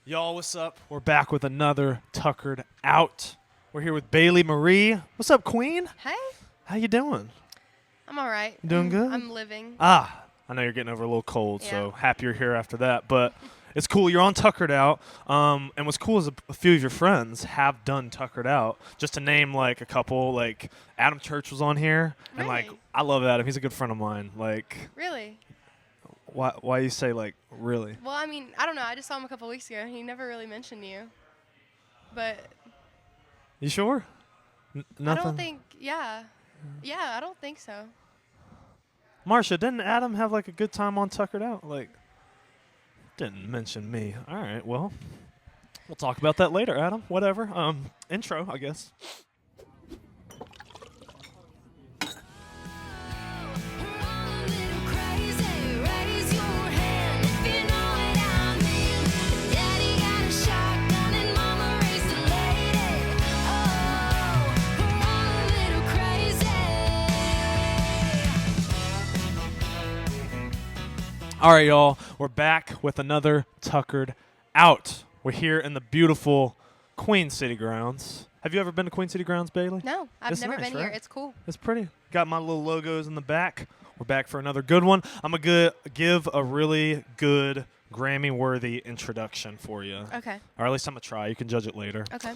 Y'all, what's up? We're back with another Tukr'D Out. We're here with Bailey Marie. What's up, Queen? Hey. How you doing? I'm all right. You doing good? I'm living. I know you're getting over a little cold, so happy you're here after that. But it's cool. You're on Tukr'D Out. And what's cool is a few of your friends have done Tukr'D Out. Just to name, like, a couple, like, Adam Church was on here. Really? And, like, I love Adam. He's a good friend of mine. Like, Really? why you say, like, really? Well, I mean, I don't know. I just saw him a couple weeks ago. He never really mentioned you. But You sure? Nothing? I don't think, yeah, I don't think so. Marsha, didn't Adam have like a good time on Tukr'D Out? Like, didn't mention me. All right, well, we'll talk about that later, Adam. Whatever. Intro, I guess. All right, y'all. We're back with another Tukr'D Out. We're here in the beautiful Queen City grounds. Have you ever been to Queen City grounds, Bailey? No, I've It's never nice, been here. right? It's cool. It's pretty. Got my little logos in the back. We're back for another good one. I'm going to give a really good Grammy-worthy introduction for you. Okay. Or at least I'm going to try. You can judge it later. Okay.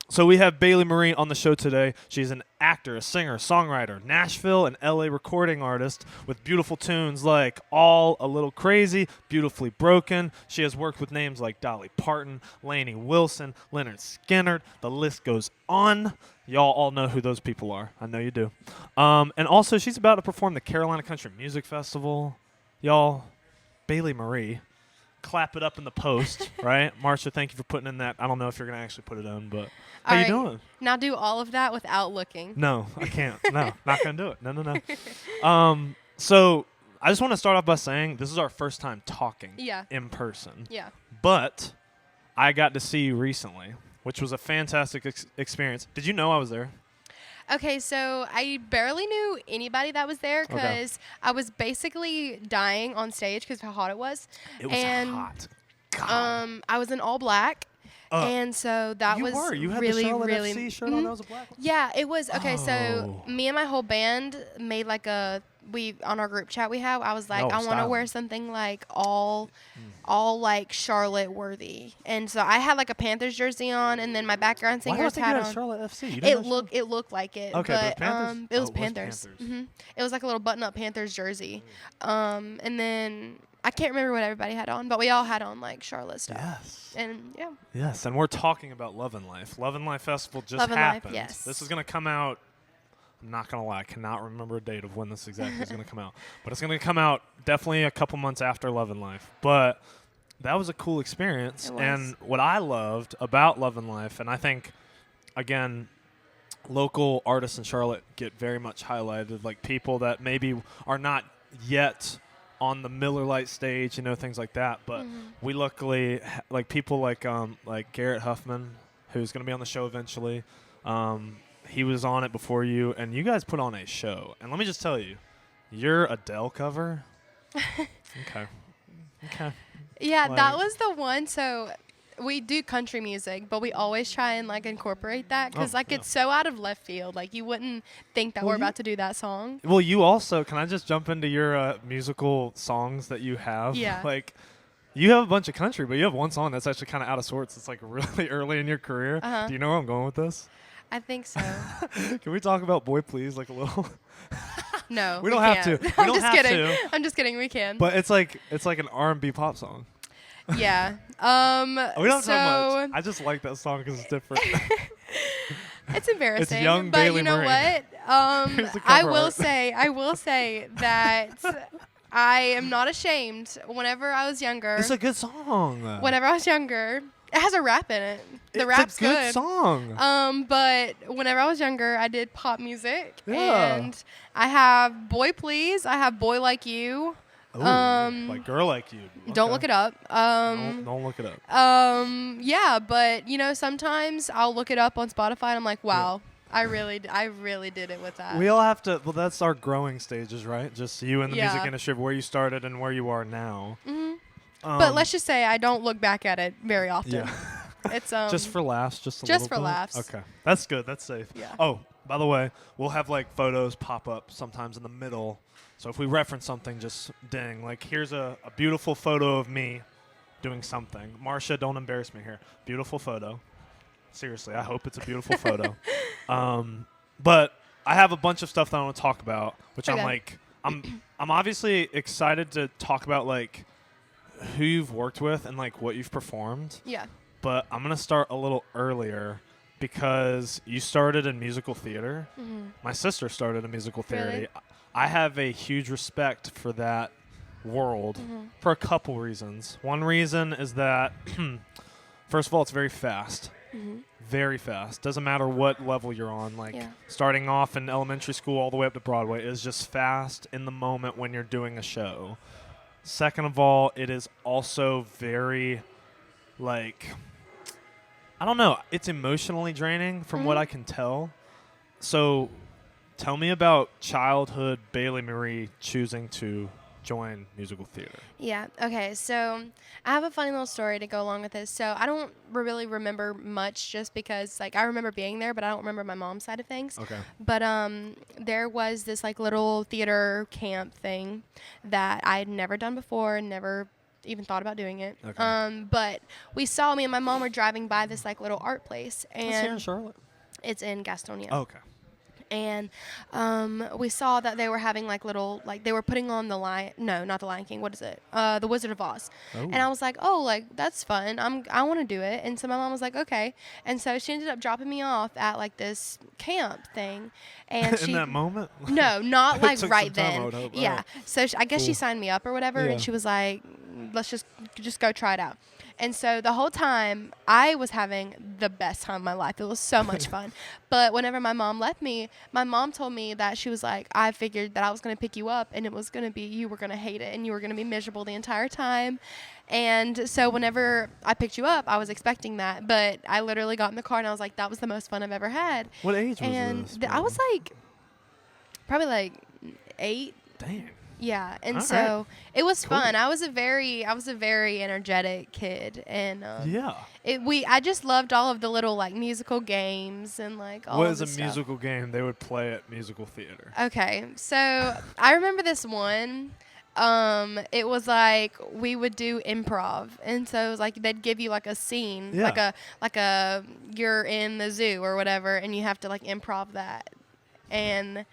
So we have Bailey Marie on the show today. She's an actor, a singer, songwriter, Nashville and LA recording artist with beautiful tunes like All a Little Crazy, Beautifully Broken. She has worked with names like Dolly Parton, Lainey Wilson, Leonard Skinner. The list goes on. Y'all all know who those people are. I know you do. And also, she's about to perform the Carolina Country Music Festival. Y'all, Bailey Marie. Clap it up in the post, right? Marsha, thank you for putting in that. I don't know if you're going to actually put it in, but how you doing? Now do all of that without looking. No, I can't. No, not going to do it. No. So I just want to start off by saying this is our first time talking in person. Yeah. But I got to see you recently, which was a fantastic experience. Did you know I was there? Okay, so I barely knew anybody that was there because I was basically dying on stage because of how hot it was. It was hot. God. I was in all black. And so that was You had really, the Charlotte really FC shirt on that was a black one? Yeah, it was. Okay, so me and my whole band made like on our group chat we have, I was like, I want to wear something like all like Charlotte worthy. And so I had like a Panthers jersey on, and then my background singers had on. Charlotte FC? It looked like it. Okay, but it was Panthers. Panthers. It was like a little button-up Panthers jersey. And then I can't remember what everybody had on, but we all had on like Charlotte stuff. Yes. And yeah. Yes, and we're talking about Lovin Life. Lovin Life Festival just Lovin happened. Life, yes. This is going to come out. I'm not going to lie. I cannot remember a date of when this exactly is going to come out. But it's going to come out definitely a couple months after Lovin Life. But that was a cool experience. It was. And what I loved about Lovin Life, and I think, again, local artists in Charlotte get very much highlighted, like people that maybe are not yet on the Miller Lite stage, things like that. But we luckily, like people like Garrett Huffman, who's going to be on the show eventually. He was on it before you, and you guys put on a show. And let me just tell you, your Adele cover. Okay. Yeah, that was the one. So we do country music, but we always try and like incorporate that because it's so out of left field. Like you wouldn't think that we're about to do that song. Well, you also, can I just jump into your musical songs that you have? Yeah. Like, you have a bunch of country, but you have one song that's actually kind of out of sorts. It's like really early in your career. Do you know where I'm going with this? I think so. Can we talk about Boy Please like a little? No, we don't have to. I'm just kidding. I'm just kidding. We can. But it's like an R&B pop song. Yeah. We don't talk much. I just like that song because it's different. It's embarrassing. It's young but Bailey you know Marie. what? I will say that I am not ashamed. Whenever I was younger, it's a good song. Whenever I was younger, it has a rap in it. The rap's good. It's a good song. But whenever I was younger, I did pop music. Yeah. And I have Boy Please. I have Boy Like You. Ooh, like Girl Like You. Okay. Don't look it up. Don't look it up. Yeah, but sometimes I'll look it up on Spotify and I'm like, wow, I really did it with that. We all have to. Well, that's our growing stages, right? Just you in the music Yeah. industry, of where you started and where you are now. Mm-hmm. But let's just say I don't look back at it very often. Yeah. It's just for laughs, just for bit? laughs. Okay, that's good. That's safe. Yeah. Oh, by the way, we'll have like photos pop up sometimes in the middle. So if we reference something, just ding. Like here's a beautiful photo of me doing something. Marcia, don't embarrass me here. Beautiful photo. Seriously, I hope it's a beautiful photo. But I have a bunch of stuff that I want to talk about, which Okay. I'm obviously excited to talk about like who you've worked with and like what you've performed. Yeah. But I'm going to start a little earlier because you started in musical theater. Mm-hmm. My sister started in musical theater. Really? I have a huge respect for that world for a couple reasons. One reason is that, first of all, it's very fast. Mm-hmm. Very fast. Doesn't matter what level you're on. Like starting off in elementary school all the way up to Broadway is just fast in the moment when you're doing a show. Second of all, it is also very, like, I don't know. It's emotionally draining from what I can tell. So tell me about childhood Bailey Marie choosing to join musical theater. Yeah. Okay. So I have a funny little story to go along with this. So I don't really remember much just because like I remember being there, but I don't remember my mom's side of things. Okay. But there was this like little theater camp thing that I had never done before and never even thought about doing it. Okay. But me and my mom were driving by this like little art place, and It's here in Charlotte. it's in Gastonia. Oh, okay. And we saw that they were having like little, like they were putting on not the Lion King, what is it? The Wizard of Oz. Oh. And I was like, oh, like that's fun. I want to do it. And so my mom was like, okay. And so she ended up dropping me off at like this camp thing. And in that moment? No, not like Took right some time, I then. would hope. Yeah. Oh. So I guess she Cool. signed me up or whatever. Yeah. And she was like, let's just go try it out. And so the whole time, I was having the best time of my life. It was so much fun. But whenever my mom left me, my mom told me that she was like, I figured that I was going to pick you up, and it was going to be, you were going to hate it, and you were going to be miserable the entire time. And so whenever I picked you up, I was expecting that. But I literally got in the car, and I was like, that was the most fun I've ever had. What age was and this? I was like, probably like 8. Dang. Yeah, and All so right. it was Cool. fun. I was a very energetic kid, and Yeah. I just loved all of the little like musical games and like all What of is the a stuff. musical game they would play at musical theater? Okay, so I remember this one. It was like we would do improv, and so it was like they'd give you like a scene, Yeah. like a you're in the zoo or whatever, and you have to like improv that. And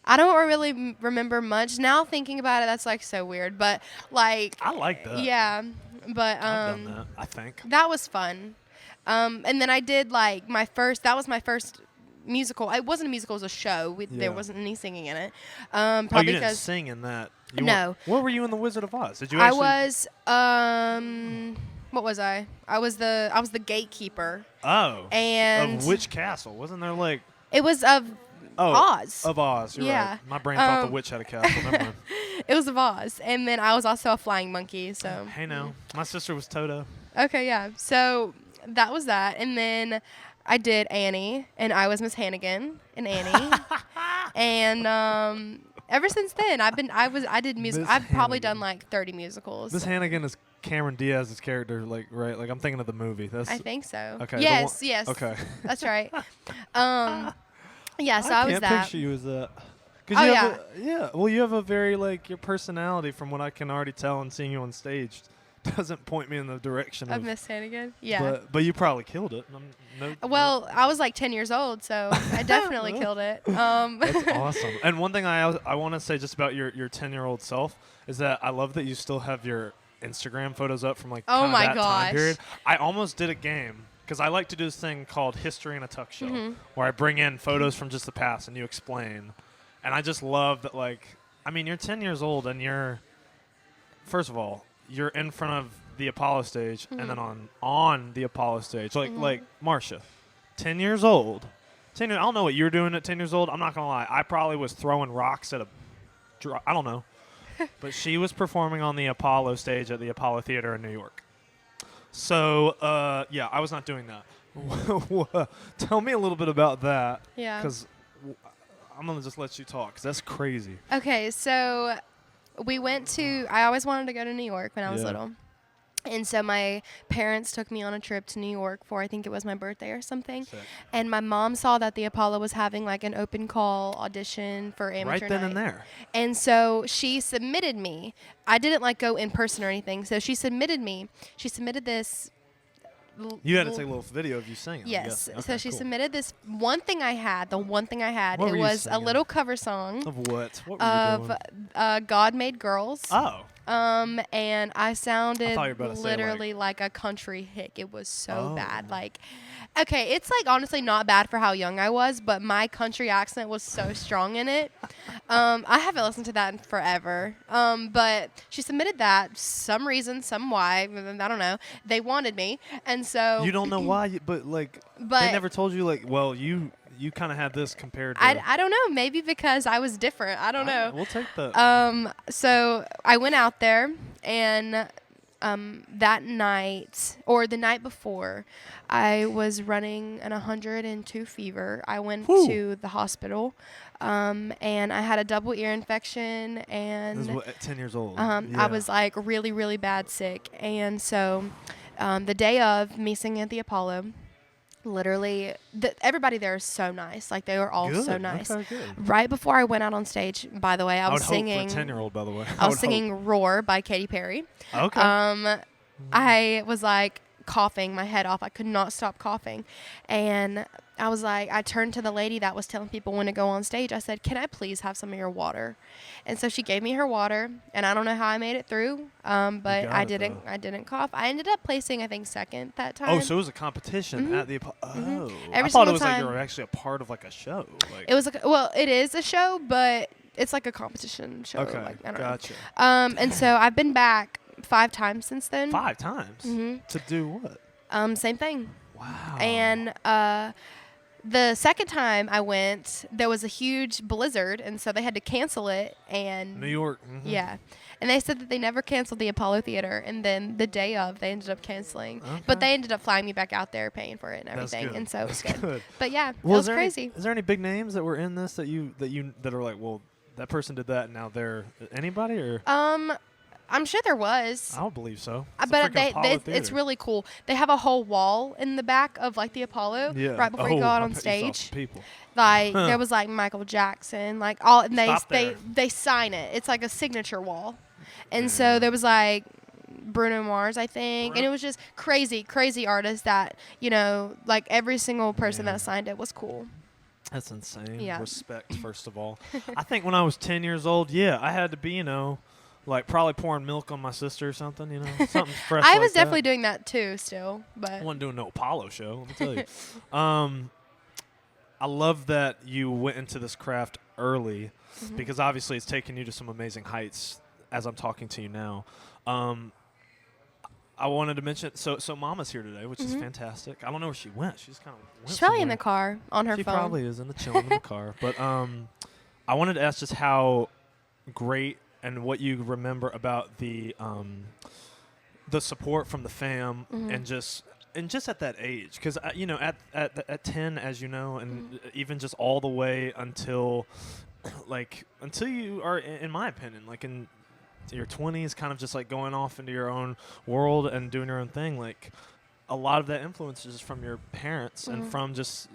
I don't really remember much now. Thinking about it, that's like so weird, but like I like that. yeah, but I've done that, I think. that was fun. And then I did like that was my first musical. It wasn't a musical, it was a show. There wasn't any singing in it. Probably Oh, you didn't because sing in that. No. What were you in The Wizard of Oz? Did you I actually? was what was I? I was the gatekeeper. Oh. And of which castle? Wasn't there like? It was of Oz. Of Oz. You're Yeah. right. My brain thought the witch had a castle. Never mind. It was of Oz, and then I was also a flying monkey. So Hey, no. My sister was Toto. okay, yeah. So that was that, and then I did Annie, and I was Miss Hannigan in Annie, and ever since then I did music. Miss I've probably Hannigan. done like 30 musicals. Miss Hannigan is Cameron Diaz's character, like right? Like I'm thinking of the movie. That's I think so. okay. Yes, the yes. Okay. That's right. Yeah. So I was can't that. picture you as that. Oh, you yeah. have yeah. Well, you have a very like your personality, from what I can already tell and seeing you on stage, doesn't point me in the direction Of of. Miss Hannigan. Yeah. But you probably killed it. Well, I was like 10 years old, so I definitely killed it. That's awesome. And one thing I want to say just about your 10-year-old self is that I love that you still have your Instagram photos up from like Oh kinda my that gosh. time period. I almost did a game because I like to do this thing called History in a Tuck Show, Mm-hmm. where I bring in photos from just the past and you explain. And I just love that, like, I mean, you're 10 years old and first of all, you're in front of the Apollo stage and then on the Apollo stage, like Marcia, 10 years old. I don't know what you were doing at 10 years old. I'm not going to lie. I probably was throwing rocks at I don't know. But she was performing on the Apollo stage at the Apollo Theater in New York. So, yeah, I was not doing that. Tell me a little bit about that. Yeah. Because I'm going to just let you talk, because that's crazy. Okay, so I always wanted to go to New York when I was Yeah. little. And so my parents took me on a trip to New York for, I think it was my birthday or something. Sick. And my mom saw that the Apollo was having like an open call audition for amateur Right then night. and there. And so she submitted me. I didn't like go in person or anything. So she submitted me. She submitted this. You had to take a little video of you singing. Yes. Okay, So she cool. submitted this one thing I had. The one thing I had. What It were you was a singing? little cover song Of what? What were you doing? God Made Girls. Oh. And I sounded you were about to say, literally like a country hick. It was so Oh. bad. Like, okay, it's like honestly not bad for how young I was, but my country accent was so strong in it. I haven't listened to that in forever. But she submitted that. Some reason, some why, I don't know. They wanted me, and so You don't know why, but like they never told you like, well, you kind of had this compared to. I don't know. Maybe because I was different. I don't know. We'll take that. So I went out there, and that night or the night before, I was running an 102 fever. I went to the hospital, and I had a double ear infection, and This is at 10 years old. I was like really, really bad sick. And so the day of me singing at the Apollo, literally, everybody there is so nice. Like, they were all Good. so nice. Okay, good. Right before I went out on stage, by the way, I was singing. Hope for a 10-year-old, by the way. I was singing "Roar" by Katy Perry. Okay. I was like coughing my head off. I could not stop coughing, and I was like, I turned to the lady that was telling people when to go on stage. I said, "Can I please have some of your water?" And so she gave me her water, and I don't know how I made it through, but I didn't cough. I ended up placing, I think, second that time. Oh, so it was a competition at the. Oh, Every I thought it single was like you time. were actually a part of like a show. Like, It was like, well, it is a show, but it's like a competition show. okay, Like, I don't gotcha. know. And so I've been back 5 times since then. 5 times to do what? Same thing. Wow. And the second time I went, there was a huge blizzard, and so they had to cancel it. And New York. yeah. And they said that they never canceled the Apollo Theater, and then the day of, they ended up canceling. Okay. But they ended up flying me back out there, paying for it and That's everything, good. and so it was That's good. good. But yeah, Well, it was crazy. Is there any big names that were in this that are like, well, that person did that, and now they're anybody or? I'm sure there was. I don't believe so. It's a But freaking Apollo it's Theater. really cool. They have a whole wall in the back of like the Apollo right before you go out I on bet you saw some stage. people. Like there was like Michael Jackson, like all, and Stop there. they sign it. It's like a signature wall, and so there was like Bruno Mars, I think, and it was just crazy artists that like every single person that signed it was cool. That's insane. Yeah. Respect, first of all. I think when I was 10 years old, I had to be, like probably pouring milk on my sister or something, something fresh. I like was that. definitely doing that too, still, but I wasn't doing no Apollo show, let me tell you. I love that you went into this craft early because obviously it's taken you to some amazing heights as I'm talking to you now. I wanted to mention, so Mama's here today, which is fantastic. I don't know where she went. She just kind of went she's probably in somewhere. the car on her She phone. probably is chilling in the car. But I wanted to ask just how great and what you remember about the support from the fam and just at that age, because at 10, as you know, and even just all the way until you are, in my opinion, like in your 20s, kind of just like going off into your own world and doing your own thing, like a lot of that influence is from your parents and from just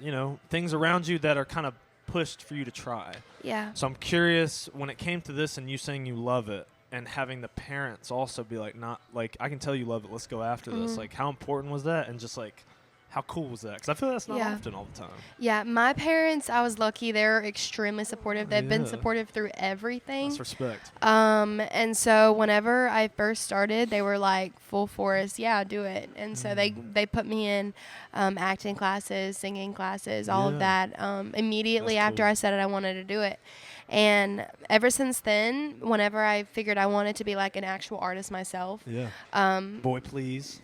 things around you that are kind of pushed for you to try. Yeah. So I'm curious, when it came to this and you saying you love it and having the parents also be like, not like, I can tell you love it, let's go after this, like how important was that, and just like how cool was that? Because I feel that's not often all the time. Yeah, my parents, I was lucky. They're extremely supportive. They've been supportive through everything. That's respect. And so whenever I first started, they were like full force, yeah, do it. And so they put me in acting classes, singing classes, all of that. Immediately That's after cool. I said it, I wanted to do it. And ever since then, whenever I figured I wanted to be like an actual artist myself, Boy, please.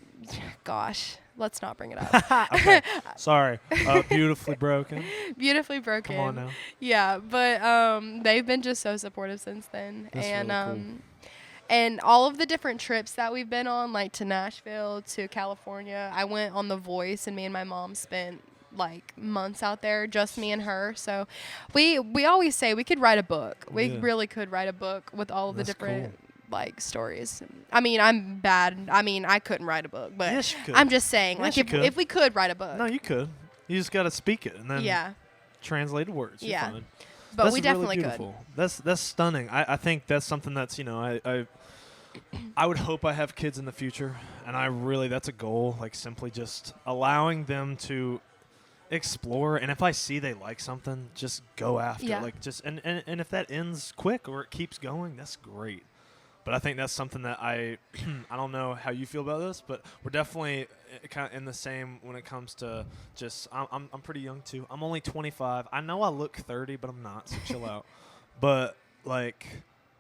gosh, let's not bring it up. Okay. Sorry. Beautifully broken. Beautifully broken. Come on now. Yeah, but they've been just so supportive since then. That's and really cool. and all of the different trips that we've been on, like to Nashville, to California. I went on The Voice, and me and my mom spent like months out there, just me and her. So we always say we could write a book. We really could write a book with all of the That's different like stories. I mean, I'm bad. I mean, I couldn't write a book, but yes, you could. I'm just saying, Yes, like if we could write a book. No, you could. You just got to speak it and then translate words. You're fine. But that's we definitely really beautiful. That's stunning. I think that's something that's, I would hope I have kids in the future, and that's a goal, like simply just allowing them to explore, and if I see they like something, just go after it. Like just and if that ends quick or it keeps going, that's great. But I think that's something that I don't know how you feel about this, but we're definitely kind of in the same when it comes to just I'm pretty young too. I'm only 25. I know I look 30, but I'm not, so chill out. But like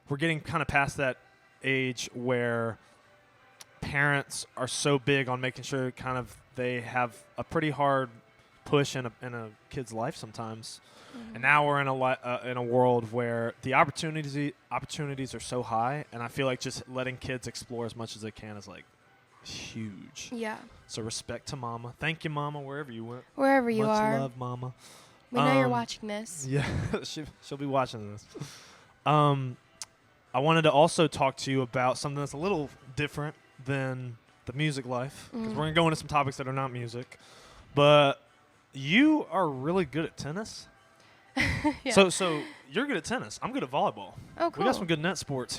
we're getting kind of past that age where parents are so big on making sure kind of they have a pretty hard push in a kid's life sometimes. And now we're in a world where the opportunities are so high, and I feel like just letting kids explore as much as they can is like huge. Yeah. So respect to Mama. Thank you, Mama, wherever you went. Wherever you much are. love, Mama. We know you're watching this. Yeah, she'll be watching this. I wanted to also talk to you about something that's a little different than the music life, because we're gonna go into some topics that are not music, but you are really good at tennis. Yeah. So you're good at tennis. I'm good at volleyball. Oh, cool. We got some good net sport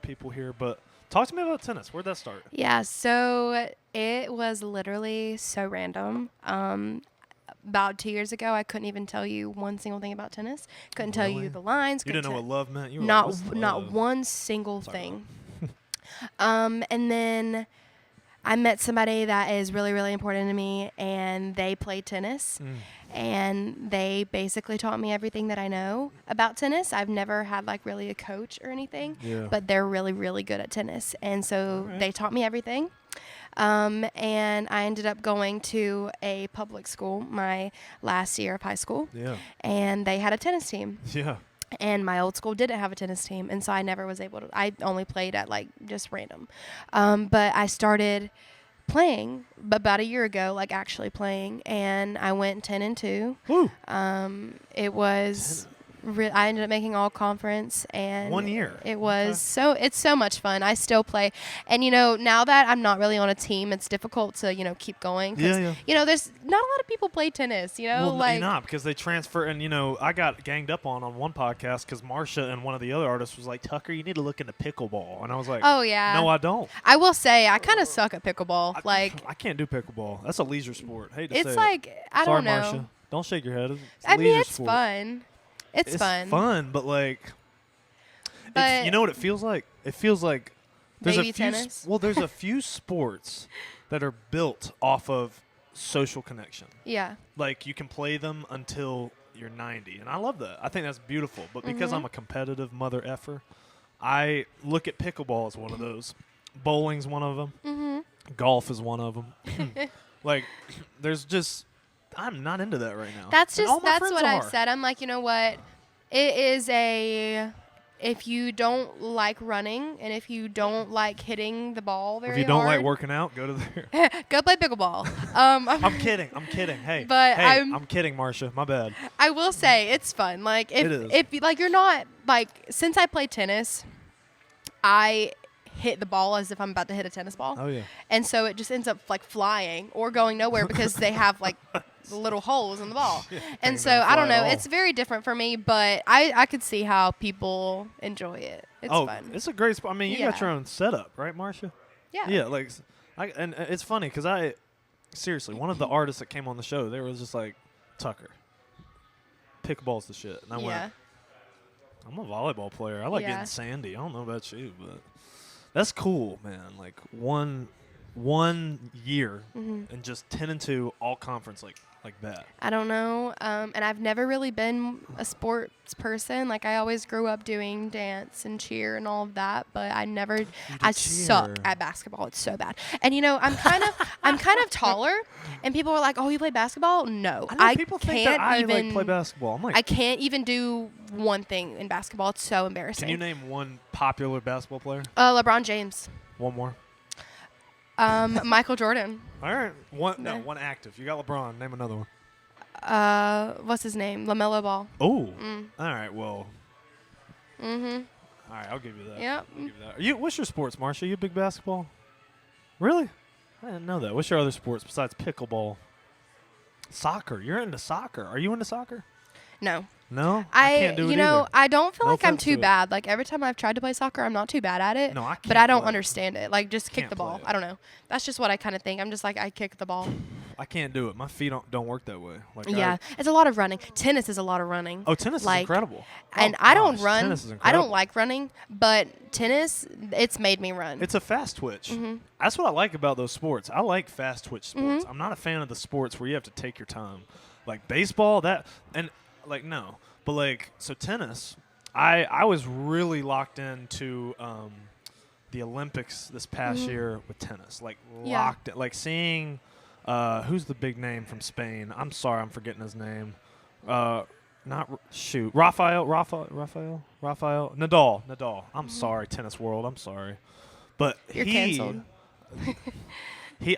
people here. But talk to me about tennis. Where'd that start? Yeah, so it was literally so random. About 2 years ago, I couldn't even tell you one single thing about tennis. Couldn't tell you the lines. You didn't know what love meant? You were not like, what's not love? one single thing. And then I met somebody that is really, really important to me, and they play tennis. And they basically taught me everything that I know about tennis. I've never had like really a coach or anything, but they're really, really good at tennis. And so they taught me everything. And I ended up going to a public school my last year of high school. Yeah. And they had a tennis team. Yeah. And my old school didn't have a tennis team. And so I never was able to, I only played at like just random. But I started playing about a year ago, like actually playing, and I went 10-2. Woo. It was I ended up making all conference, and 1 year. It was it's so much fun. I still play, and now that I'm not really on a team, it's difficult to keep going. There's not a lot of people play tennis. Well, not because they transfer, and I got ganged up on one podcast because Marsha and one of the other artists was like, Tucker, you need to look into pickleball, and I was like, oh yeah, no, I don't. I will say I kind of suck at pickleball. I can't do pickleball. That's a leisure sport. Hate to say it's like it. I Sorry, don't know. Marsha. Don't shake your head. It's I mean, it's sport. fun. It's fun. Fun, but you know what it feels like? It feels like there's baby a few tennis. There's a few sports that are built off of social connection. Yeah. Like you can play them until you're 90, and I love that. I think that's beautiful. But because I'm a competitive mother effer, I look at pickleball as one of those. Bowling's one of them. Golf is one of them. Like, there's just. I'm not into that right now. That's what I've said. I'm like, you know what? It is if you don't like running and if you don't like hitting the ball very hard. If you don't like working out, go to there. Go play pickleball. I'm kidding. Hey. But I'm kidding, Marsha. My bad. I will say it's fun. Like if like you're not like since I play tennis, I hit the ball as if I'm about to hit a tennis ball. Oh yeah. And so it just ends up like flying or going nowhere because they have like the little holes in the ball. And so I don't know. It's very different for me, but I could see how people enjoy it. It's fun. It's a great sport. I mean, you got your own setup, right, Marsha? Yeah. Yeah, and it's funny because seriously, one of the artists that came on the show, they was just like, Tucker, pickleball's the shit. And I went, I'm a volleyball player. I like getting sandy. I don't know about you, but that's cool, man. Like one year and just 10-2 all conference like that. I don't know. And I've never really been a sports person. Like I always grew up doing dance and cheer and all of that, but I suck at basketball. It's so bad. And I'm kind of taller, and people are like, "Oh, you play basketball?" No, people think that I play basketball. I'm like, I can't even do one thing in basketball. It's so embarrassing. Can you name one popular basketball player? LeBron James. One more. Michael Jordan. All right. One active. You got LeBron. Name another one. What's his name? LaMelo Ball. Oh. All right. Well. All right, I'll give you that. Yep. I'll give you that. What's your sports, Marcia? You big basketball? Really? I didn't know that. What's your other sports besides pickleball? Soccer. You're into soccer. Are you into soccer? No. No? I can't do it either. I don't feel No like I'm offense too to it. bad. Like, every time I've tried to play soccer, I'm not too bad at it. No, I can't But I don't play it. understand it. Like, just kick Can't the ball. play it. I don't know. That's just what I kind of think. I'm just like, I kick the ball. I can't do it. My feet don't work that way. Like Yeah. It's a lot of running. Tennis is a lot of running. Oh, tennis is incredible. And Oh, I don't gosh, run. Tennis is I incredible. don't like running, but tennis, it's made me run. It's a fast twitch. Mm-hmm. That's what I like about those sports. I like fast twitch sports. I'm not a fan of the sports where you have to take your time. Like baseball, no. But like, so tennis, I was really locked into the Olympics this past year with tennis. Like locked it. Like seeing who's the big name from Spain? I'm sorry, I'm forgetting his name. Rafael Nadal. I'm sorry, tennis world. I'm sorry, but You're canceled.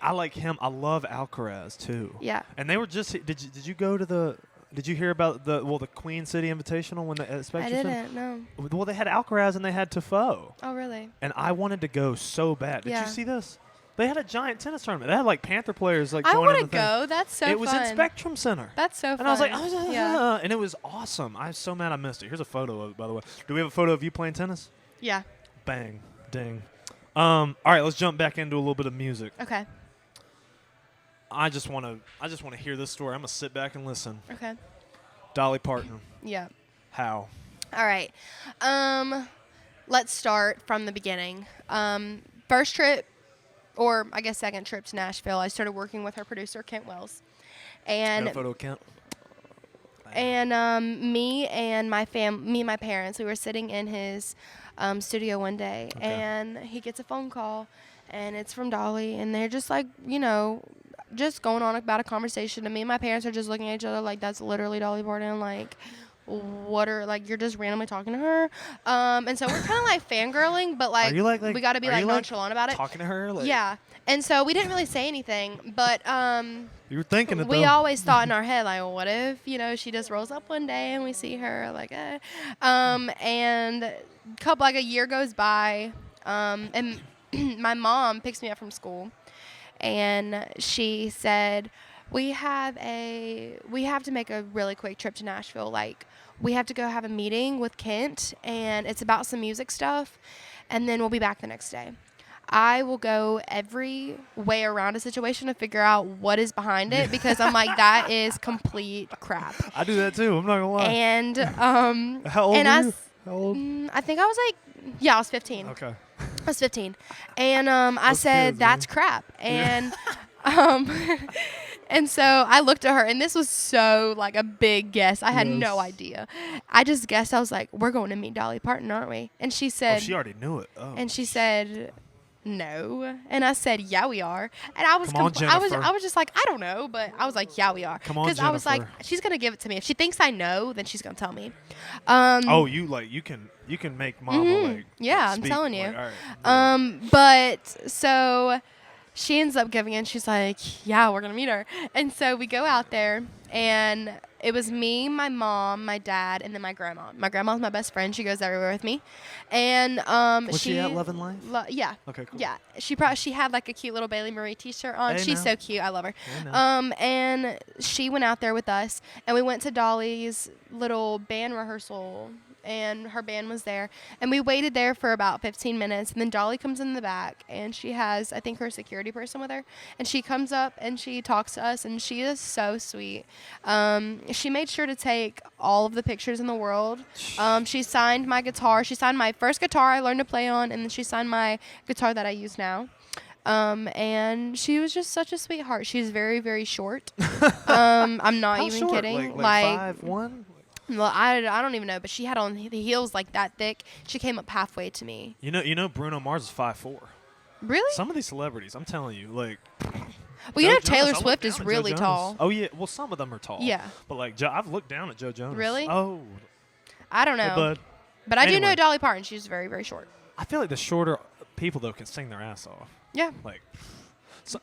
I like him. I love Alcaraz too. Yeah. And they were just. Did you go to the? Did you hear about the Queen City Invitational when the I didn't. No. Well, they had Alcaraz and they had Tufo, Oh, really? and I wanted to go so bad. Did Yeah. you see this? They had a giant tennis tournament. They had like Panther players like I joining want the to thing. go. That's so It was fun. in Spectrum Center. That's so fun. And I was like, yeah. and it was awesome. I'm so mad I missed it. Here's a photo of it, by the way. Do we have a photo of you playing tennis? Yeah. Bang, ding. All right, let's jump back into a little bit of music. Okay. I just want to hear this story. I'm gonna sit back and listen. Okay. Dolly Parton. Yeah. How? All right. Let's start from the beginning. First trip, or I guess second trip to Nashville, I started working with her producer, Kent Wells. And Got a photo of Kent? me and my parents, we were sitting in his studio one day, and he gets a phone call, and it's from Dolly, and they're just like, just going on about a conversation, and me and my parents are just looking at each other like, that's literally Dolly Parton, like, you're just randomly talking to her, and so we're kind of like fangirling, but like, we got to be like nonchalant about it. Talking to her, like, Yeah, and so we didn't really say anything, but you were thinking it. we though. always thought in our head, like, well, what if she just rolls up one day and we see her, like, and a year goes by, and my mom picks me up from school, and she said, we have to make a really quick trip to Nashville. Like, we have to go have a meeting with Kent, and it's about some music stuff, and then we'll be back the next day. I will go every way around a situation to figure out what is behind it, because I'm like, that is complete crap. I do that too. I'm not gonna lie. And how old and were you? How old? I think I was I was 15. Okay. I was 15, and I Those said, kids, that's man. crap, and and so I looked at her, and this was so like a big guess. I had no idea. I just guessed. I was like, we're going to meet Dolly Parton, aren't we? And she said, she already knew it. Oh. and she said, no. And I said, yeah, we are. And I was, Come on, I was Jennifer. just like, I don't know, but I was like, yeah, we are. Come on, because I was like, Jennifer. she's gonna give it to me. If she thinks I know, then she's gonna tell me. You can make mama like. Yeah, I'm speak, telling you. Like, all right. But so she ends up giving in. She's like, yeah, we're gonna meet her. And so we go out there, and it was me, my mom, my dad, and then my grandma. My grandma's my best friend. She goes everywhere with me. And Was she at Lovin Life? Yeah. Okay, cool. Yeah. She had like a cute little Bailey Marie t-shirt on. Hey, She's now. so cute. I love her. Hey, now. And she went out there with us, and we went to Dolly's little band rehearsal, and her band was there, and we waited there for about 15 minutes, and then Dolly comes in the back, and she has, I think, her security person with her, and she comes up and she talks to us, and she is so sweet. She made sure to take all of the pictures in the world. She signed my guitar. She signed my first guitar I learned to play on, and then she signed my guitar that I use now. And she was just such a sweetheart. She's very, very short. I'm not How even short? kidding. Like 5'1"? Well, I don't even know, but she had on the heels like that thick. She came up halfway to me. You know Bruno Mars is 5'4". Really? Some of these celebrities, I'm telling you, like. Well, you know Joe Taylor Jonas, I Swift look is down at really Joe tall. Jonas. Oh yeah, well some of them are tall. Yeah. But like I've looked down at Joe Jonas. Really? Oh. I don't Hey, know. bud. But I do Anyway. know Dolly Parton. She's very, very short. I feel like the shorter people though can sing their ass off. Yeah. Like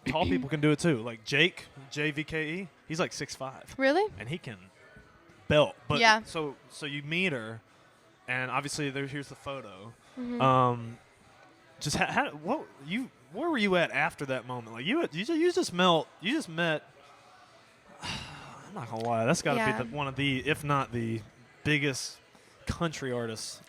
tall people can do it too. Like Jake, JVKE, he's like 6'5", Really? and he can belt. But Yeah. So you meet her, and obviously here's the photo. Mm-hmm. Just where were you at after that moment? Like you just met. I'm not gonna lie, that's got to be one of the, if not the biggest country artists.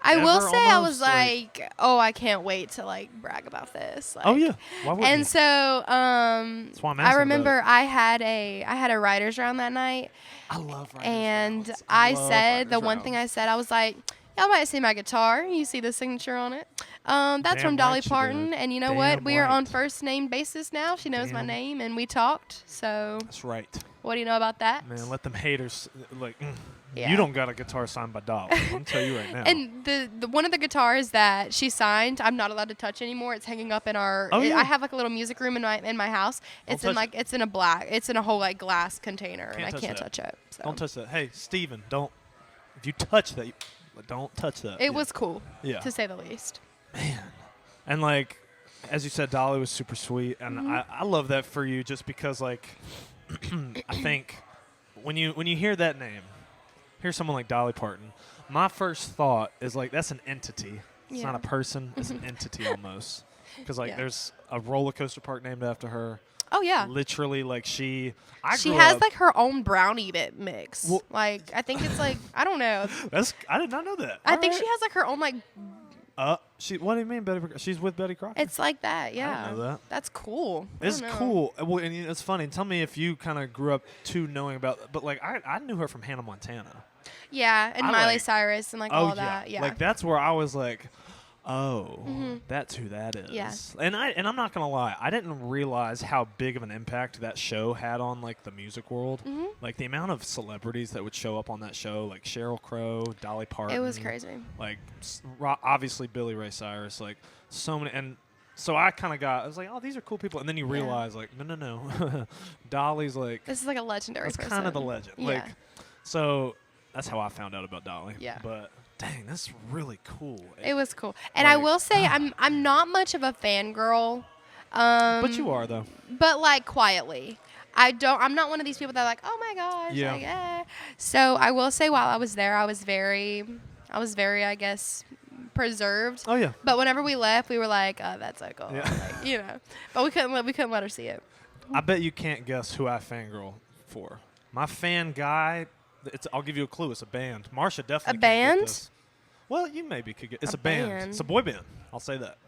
I will say, almost, I was like, oh, I can't wait to like brag about this. Like, oh yeah, why wouldn't and you? so That's why I'm asking I remember about I had a writers round that night. I love writers and rounds. I love said the writers one rounds. thing I said, I was like, y'all might see my guitar. You see the signature on it. That's Damn from Dolly right you Parton. did. And you know Damn what? We are on right. first name basis now. She knows my Damn. name, and we talked. So That's right. what do you know about that? Man, let them haters like. Yeah. You don't got a guitar signed by Dolly. I'm gonna tell you right now. And the one of the guitars that she signed, I'm not allowed to touch anymore. It's hanging up in our. Oh, yeah. I have like a little music room in my house. It's in like it's in a whole like glass container, and I can't touch it. So. Don't touch that. Hey, Steven, don't. If you touch that, don't touch that. It was cool, Yeah. to say the least. Man, and like, as you said, Dolly was super sweet, and I love that for you, just because like, I think when you hear that name. Here's someone like Dolly Parton. My first thought is like, that's an entity. It's not a person. It's an entity almost. Because like there's a roller coaster park named after her. Oh yeah. Literally, like she has up, like her own brownie bit mix. Well, like I think it's like I don't know. I did not know that. I think she has like her own like. What do you mean, Betty? She's with Betty Crocker. It's like that, yeah. I didn't know that. That's cool. It's cool. Well, and it's funny. Tell me if you kind of grew up too knowing about, but like I knew her from Hannah Montana. Yeah, and Miley Cyrus and like all that. Yeah. Like that's where I was like, oh, that's who that is. Yeah. And I'm not gonna lie, I didn't realize how big of an impact that show had on like the music world. Like the amount of celebrities that would show up on that show, like Sheryl Crow, Dolly Parton. It was crazy. Like obviously Billy Ray Cyrus, like so many. And so I was like, oh, these are cool people. And then you realize like, no. Dolly's like. This is like a legendary person. That's kind of the legend. Yeah. Like, so that's how I found out about Dolly. Yeah. But dang, that's really cool. It was cool. And I will say I'm not much of a fangirl. But you are though. But like quietly. I'm not one of these people that are like, oh my gosh. Yeah. Like, eh. So I will say while I was there, I was very, I guess, preserved. Oh yeah. But whenever we left, we were like, oh, that's so cool. Yeah. Like, you know. But we couldn't let her see it. I bet you can't guess who I fangirl for. My fan guy. I'll give you a clue. It's a band. Marsha definitely. A band? Get this. Well, you maybe could get. It's a band. band. It's a boy band. I'll say that.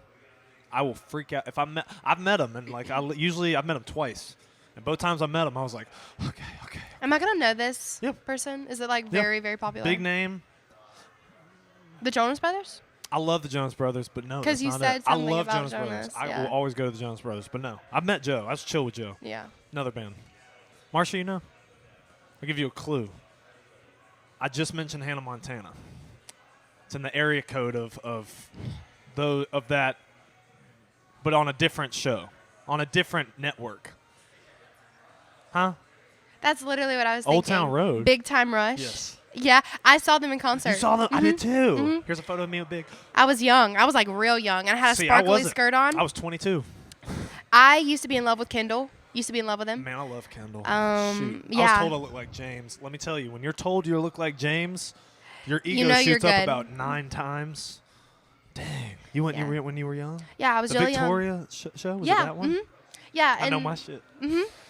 I will freak out if I've met them, and like I've met them twice, and both times I met them, I was like, okay. Am I gonna know this Yep. person? Is it like very, very popular? Big name. The Jonas Brothers? I love the Jonas Brothers, but no. 'Cause you that's said not it. I something love about Jonas Brothers. Jonas, I yeah. will always go to the Jonas Brothers, but no. I've met Joe. I was chill with Joe. Yeah. Another band. Marsha, you know? I'll give you a clue. I just mentioned Hannah Montana. It's in the area code of that, but on a different show, on a different network. Huh? That's literally what I was thinking. Old Town Road. Big Time Rush. Yes. Yeah, I saw them in concert. You saw them? I did too. Here's a photo of me with Big. I was young. I was like real young. And I had a See, sparkly skirt on. I was 22. I used to be in love with Kendall. Used to be in love with him. Man, I love Kendall. Yeah. I was told I look like James. Let me tell you, when you're told you look like James, your ego shoots up about 9 times. Dang. You went when you were young? Yeah, I was the really Victoria young. show? Was it Yeah. that one? Yeah. I know my shit.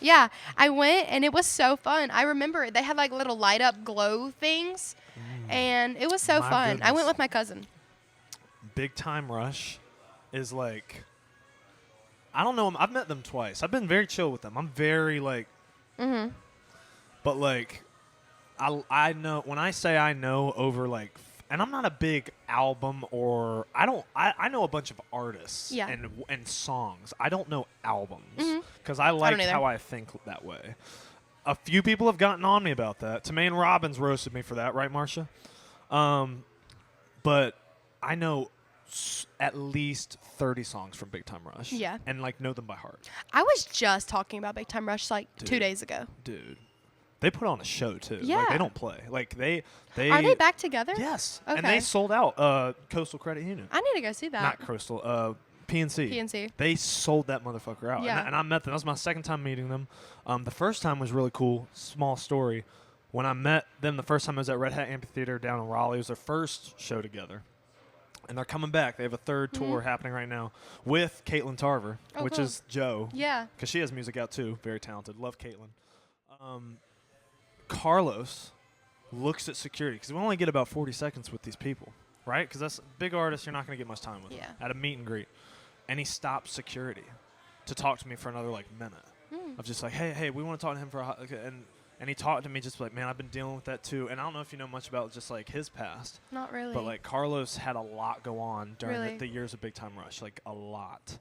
Yeah. I went and it was so fun. I remember they had like little light up glow things. And it was so My fun. goodness. I went with my cousin. Big Time Rush is like, I don't know. I've met them twice. I've been very chill with them. I'm very like, but like, I know when I say I know over like, and I'm not a big album or I know a bunch of artists and songs. I don't know albums because I like how I think that way. A few people have gotten on me about that. Tamaine Robbins roasted me for that, right, Marsha? But I know at least 30 songs from Big Time Rush. Yeah. And, like, know them by heart. I was just talking about Big Time Rush, like, 2 days ago. Dude. They put on a show, too. Yeah. Like, they don't play. Like, they Are they back together? Yes. Okay. And they sold out Coastal Credit Union. I need to go see that. Not Coastal. PNC. PNC. They sold that motherfucker out. Yeah. And I met them. That was my second time meeting them. The first time was really cool. Small story. when I met them the first time I was at Red Hat Amphitheater down in Raleigh. It was their first show together. And they're coming back. They have a third tour happening right now with Caitlin Tarver, which cool. is Joe. Yeah. Because she has music out too. Very talented. Love Caitlin. Carlos looks at security because we only get about 40 seconds with these people, right? Because that's big artists you're not going to get much time with at a meet and greet. And he stops security to talk to me for another minute. Of just like, hey, we want to talk to him for and he talked to me just like, man, I've been dealing with that too. And I don't know if you know much about just his past. Not really. But Carlos had a lot go on during the years of Big Time Rush, a lot.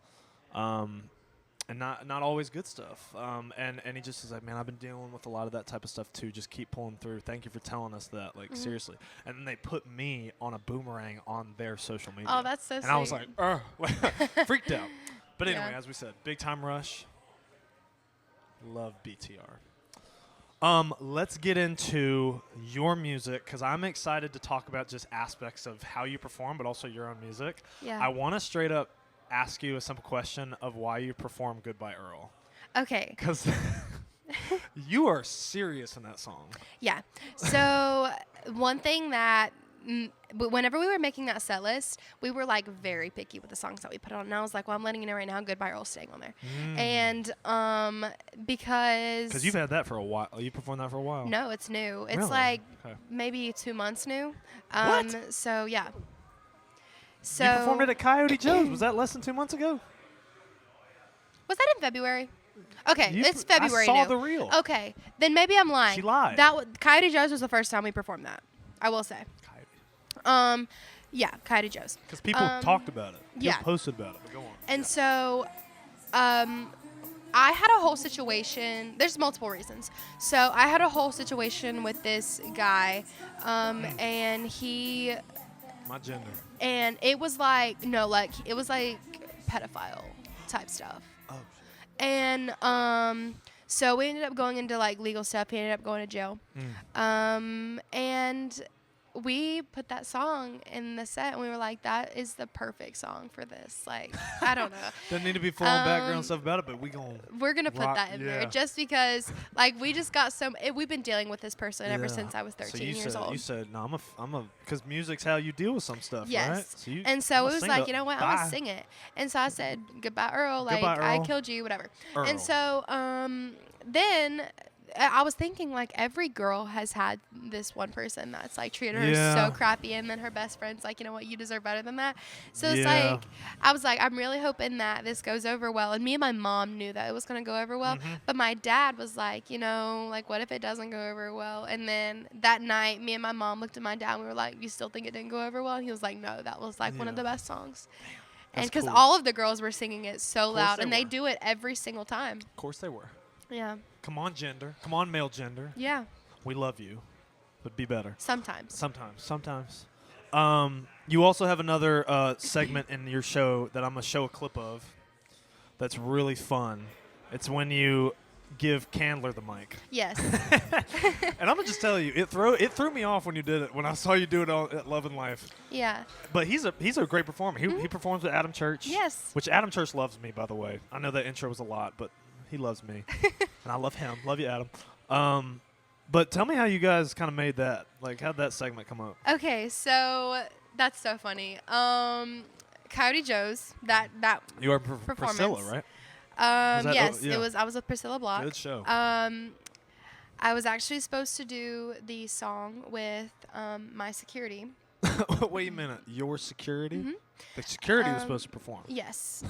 And not always good stuff. And he just is like, man, I've been dealing with a lot of that type of stuff too. Just keep pulling through. Thank you for telling us that, seriously. And then they put me on a boomerang on their social media. Oh, that's so sweet. And I was like, freaked out. But anyway, as we said, Big Time Rush. Love BTR. Let's get into your music because I'm excited to talk about just aspects of how you perform, but also your own music. Yeah. I want to straight up ask you a simple question of why you perform "Goodbye, Earl." Okay. Because you are serious in that song. Yeah. So one thing that whenever we were making that set list, we were very picky with the songs that we put on. And I was like, well, I'm letting you know right now, "Goodbye, Earl's" staying on there. And because you've had that for a while. You performed that for a while. No, it's new. It's really? Maybe 2 months new. What? So yeah. So you performed it at Coyote Joe's. Was that less than 2 months ago? Was that in February? Okay, it's February. I saw new. the reel. Okay, then maybe I'm lying. She lied. Coyote Joe's was the first time we performed that. I will say. Yeah, Coyote Joe's. Because people talked about it. People yeah. posted about it. But go on. And so, I had a whole situation. There's multiple reasons. So I had a whole situation with this guy, and he. My gender. And it was it was pedophile type stuff. Oh. And so we ended up going into legal stuff. He ended up going to jail. And we put that song in the set, and we were like, that is the perfect song for this. I don't know. Doesn't need to be full on background stuff about it, but we're going to put that in there just because, we just got we've been dealing with this person ever since I was 13 years old. You said, no, because music's how you deal with some stuff, right? So it was like, you know what, I want to sing it. And so I said, "Goodbye, Earl, Goodbye, Earl. I killed you, whatever." Earl. And so then I was thinking every girl has had this one person that's treated her so crappy, and then her best friend's like, you know what, you deserve better than that. So it's I was like, I'm really hoping that this goes over well. And me and my mom knew that it was going to go over well, but my dad was like, what if it doesn't go over well? And then that night, me and my mom looked at my dad, and we were like, you still think it didn't go over well? And he was like, no, that was one of the best songs. Damn, and because all of the girls were singing it so loud, and they do it every single time. Of course they were. Yeah. Come on, gender. Come on, male gender. Yeah. We love you, but be better. Sometimes. You also have another segment in your show that I'm going to show a clip of that's really fun. It's when you give Candler the mic. Yes. And I'm going to just tell you, it threw me off when you did it, when I saw you do it at Lovin Life. Yeah. But he's a great performer. He performs with Adam Church. Yes. Which Adam Church loves me, by the way. I know that intro was a lot, but he loves me. And I love him. Love you, Adam. But tell me how you guys kind of made that. How'd that segment come up? Okay, so that's so funny. Coyote Joe's, that You are performance. Priscilla, right? Yes, it was. I was with Priscilla Block. Good show. I was actually supposed to do the song with my security. Wait a minute. Your security? Mm-hmm. The security was supposed to perform. Yes.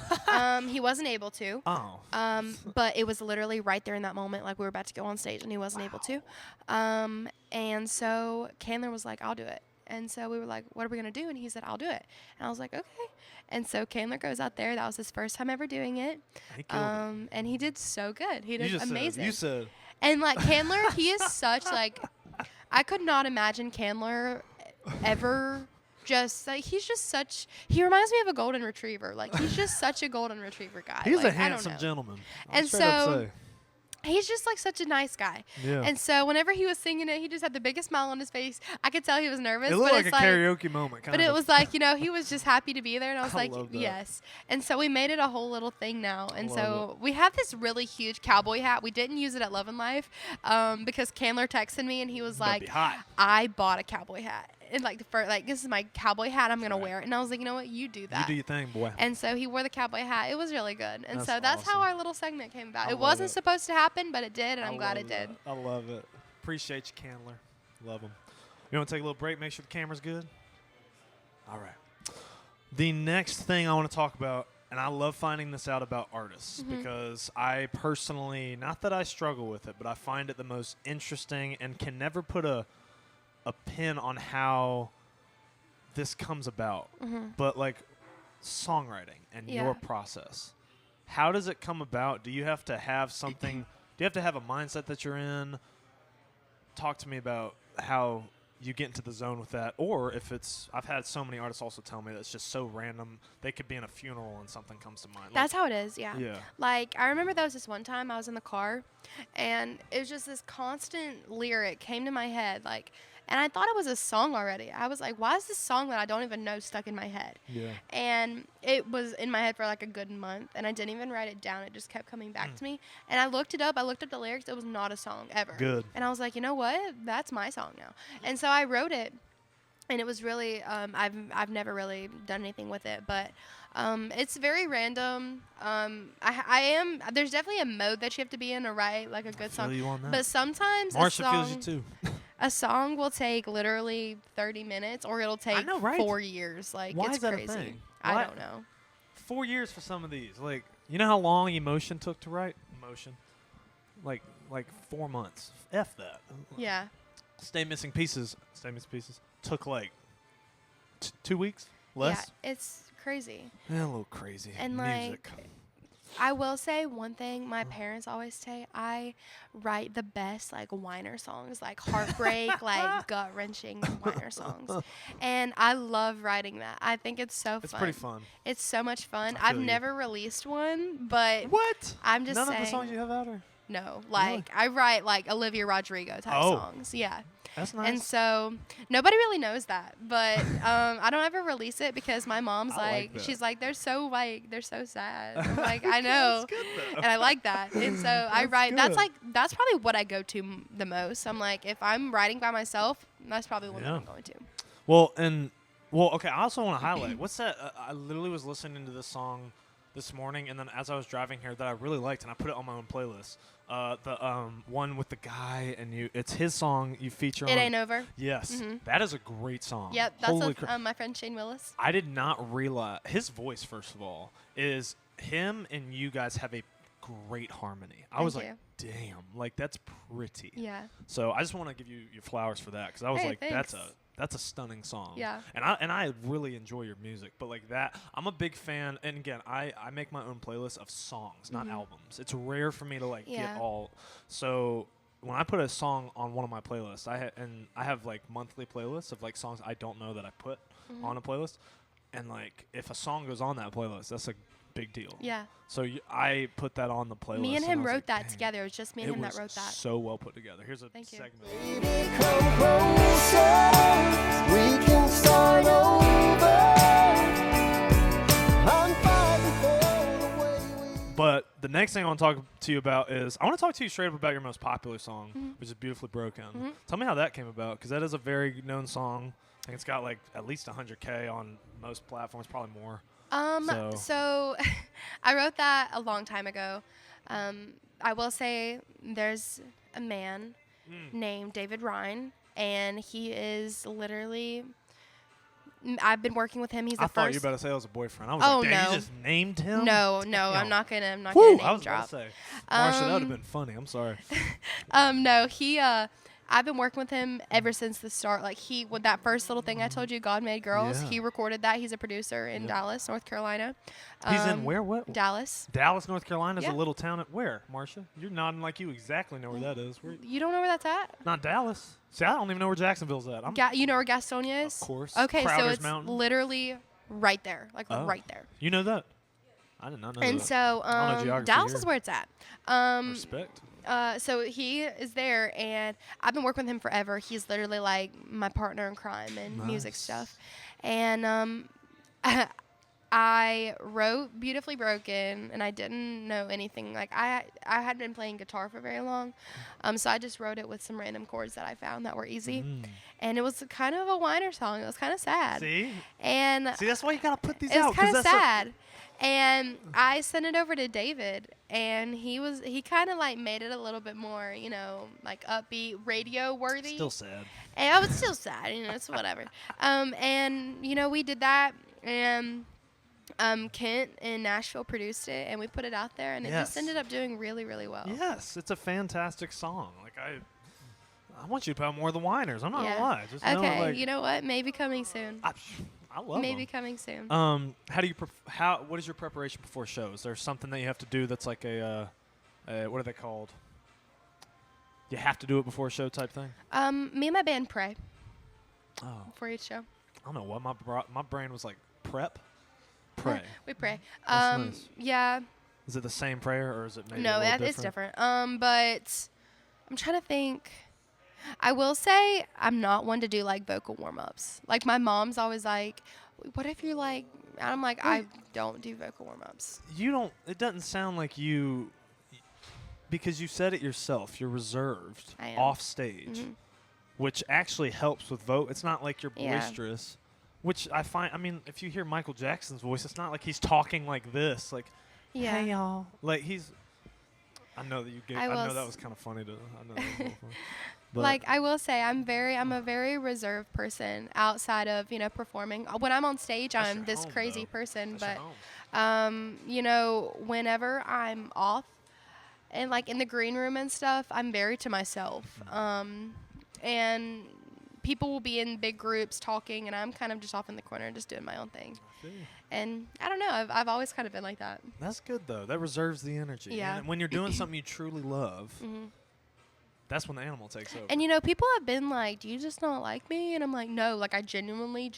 He wasn't able to. Oh. But it was literally right there in that moment, we were about to go on stage, and he wasn't able to. And so Candler was like, I'll do it. And so we were like, what are we going to do? And he said, I'll do it. And I was like, okay. And so Candler goes out there. That was his first time ever doing it. He killed it. And he did so good. He did amazing. You said. And Candler, he is such I could not imagine Candler ever just he's just such, he reminds me of a golden retriever. He's just such a golden retriever guy. He's a handsome gentleman. And so he's just like such a nice guy. Yeah. And so whenever he was singing it, he just had the biggest smile on his face. I could tell he was nervous. It looked like a karaoke moment. But it was like, you know, he was just happy to be there. And I was like, love that. yes. And so we made it a whole little thing now. And Love so we have this really huge cowboy hat. We didn't use it at Lovin Life because Candler texted me and he was like, I bought a cowboy hat. And like this is my cowboy hat. I'm gonna wear it. And I was like, you know what? You do that. You do your thing, boy. And so he wore the cowboy hat. It was really good. And that's awesome. how our little segment came about. I It wasn't supposed to happen, but it did, and I'm glad it did. I love it. Appreciate you, Candler. Love them. You want to take a little break? Make sure the camera's good. All right. The next thing I want to talk about, and I love finding this out about artists because I personally, not that I struggle with it, but I find it the most interesting and can never put a pin on how this comes about. But like songwriting and your process, how does it come about? Do you have to have something? Do you have to have a mindset that you're in? Talk to me about how you get into the zone with that, or if it's, I've had so many artists also tell me that it's just so random. They could be in a funeral and something comes to mind. That's how it is, yeah. Yeah. Like, I remember there was this one time I was in the car, and it was just this constant lyric came to my head, like, and I thought it was a song already. I was like, why is this song that I don't even know stuck in my head? Yeah. And it was in my head for like a good month, and I didn't even write it down. It just kept coming back to me. And I looked it up. I looked up the lyrics. It was not a song ever. Good. And I was like, you know what? That's my song now. And so I wrote it, and it was really, I've never really done anything with it, but it's very random. There's definitely a mode that you have to be in to write like a good song. You on that. But sometimes Marsha feels you too. a song will take literally 30 minutes, or it'll take 4 years. Like, Why it's is that crazy. a thing? I don't know. 4 years for some of these. Like, you know how long Emotion took to write? Emotion. Like 4 months. F that. Yeah. Stay Missing Pieces took like 2 weeks? Less? Yeah, it's crazy. Yeah, a little crazy. And music. like, I will say one thing my parents always say, I write the best like whiner songs, like heartbreak, like gut-wrenching whiner songs. And I love writing that. I think it's so fun. It's pretty fun. It's so much fun. I've never released one, but what? I'm just saying. saying. None of the songs you have out are? No, like I write like Olivia Rodrigo type songs. Yeah. That's nice. And so nobody really knows that, but I don't ever release it because my mom's she's like, they're so sad. I'm like, I know, and I like that. And so I write. Good. That's probably what I go to the most. I'm like, if I'm writing by myself, that's probably what I'm going to. Well, okay. I also want to highlight what's that? I literally was listening to this song this morning, and then as I was driving here, that I really liked, and I put it on my own playlist. The one with the guy and you, it's his song you feature on. It Ain't Over. Yes, that is a great song. Yep, that's my friend Shane Willis. I did not realize his voice. First of all, is him and you guys have a great harmony. I was like, damn, like that's pretty. Yeah. So I just want to give you your flowers for that because I was like, thanks. that's a stunning song. Yeah. And I really enjoy your music. But like that, I'm a big fan. And again, I make my own playlist of songs, not albums. It's rare for me to like get all. So when I put a song on one of my playlists, I have like monthly playlists of like songs I don't know that I put on a playlist. And like if a song goes on that playlist, that's a big deal. Yeah. So I put that on the playlist. Me and him wrote that together. It was just me and him that wrote that. So well put together. Here's a segment. Baby, come closer. We can start over. I'm fine before the way we. But the next thing I want to talk to you about is I want to talk to you straight up about your most popular song, which is Beautifully Broken. Tell me how that came about, because that is a very known song. I think it's got like at least 100K on most platforms, probably more. So I wrote that a long time ago. I will say there's a man named David Ryan, and he is literally. I've been working with him. He's the first. I thought you were about to say it was a boyfriend. I was like, damn, you just named him? No, I'm not gonna name drop. I was about to say, Marsha, that would have been funny. I'm sorry. No, he. I've been working with him ever since the start. Like with that first little thing I told you, God Made Girls, he recorded that. He's a producer in Dallas, North Carolina. He's in where? What? Dallas. Dallas, North Carolina is a little town at where, Marsha? You're nodding like you exactly know where that is. You don't know where that's at? Not Dallas. See, I don't even know where Jacksonville's at. You know where Gastonia is? Of course. Okay, Crowder's so it's Mountain. literally right there. Right there. You know that? I did not know And that. so I don't know geography Dallas here. is where it's at. Respect. So he is there, and I've been working with him forever. He's literally like my partner in crime and music Nice. stuff. And I wrote Beautifully Broken, and I didn't know anything. Like I hadn't been playing guitar for very long, so I just wrote it with some random chords that I found that were easy. And it was kind of a whiner song. It was kind of sad. See, And that's why you gotta put these it out. was kind 'cause of sad. And I sent it over to David, and he kind of like made it a little bit more, like upbeat, radio worthy. Still sad. And I was still sad, it's whatever. And we did that, and Kent in Nashville produced it, and we put it out there, and it just ended up doing really, really well. Yes, it's a fantastic song. Like I want you to put out more of the whiners. I'm not Yeah. gonna lie. Just Okay, know, like, you know what? Maybe coming soon. I love Maybe them. coming soon. How do you what is your preparation before shows? Is there something that you have to do that's like a what are they called? You have to do it before a show type thing? Me and my band pray Oh, for each show. I don't know what my brain was like. Pray. We pray. That's nice. Yeah. Is it the same prayer or is it maybe a No, little it's different? different. But I'm trying to think. I will say I'm not one to do like vocal warm-ups. Like my mom's always like, "What if you're like?" And I'm like, I don't do vocal warm-ups. You don't. It doesn't sound like you, because you said it yourself. You're reserved I am. off stage, Mhm. which actually helps with vote. It's not like you're Yeah. boisterous, which I find. I mean, if you hear Michael Jackson's voice, it's not like he's talking like this. Like, Yeah. hey y'all. Like he's. I know that you gave. I I will know that s- was kind of funny to. I know that was a little funny. But Like I will say, I'm a very reserved person outside of performing. When I'm on stage, That's I'm your this home, crazy though. person. That's your But home. whenever I'm off, and like in the green room and stuff, I'm very to myself. And people will be in big groups talking, and I'm kind of just off in the corner, just doing my own thing. I feel you. And I don't know, I've always kind of been like that. That's good though. That reserves the energy. Yeah. And when you're doing something you truly love, Mhm. that's when the animal takes over. And people have been like, "Do you just not like me?" And I'm like, "No, like I genuinely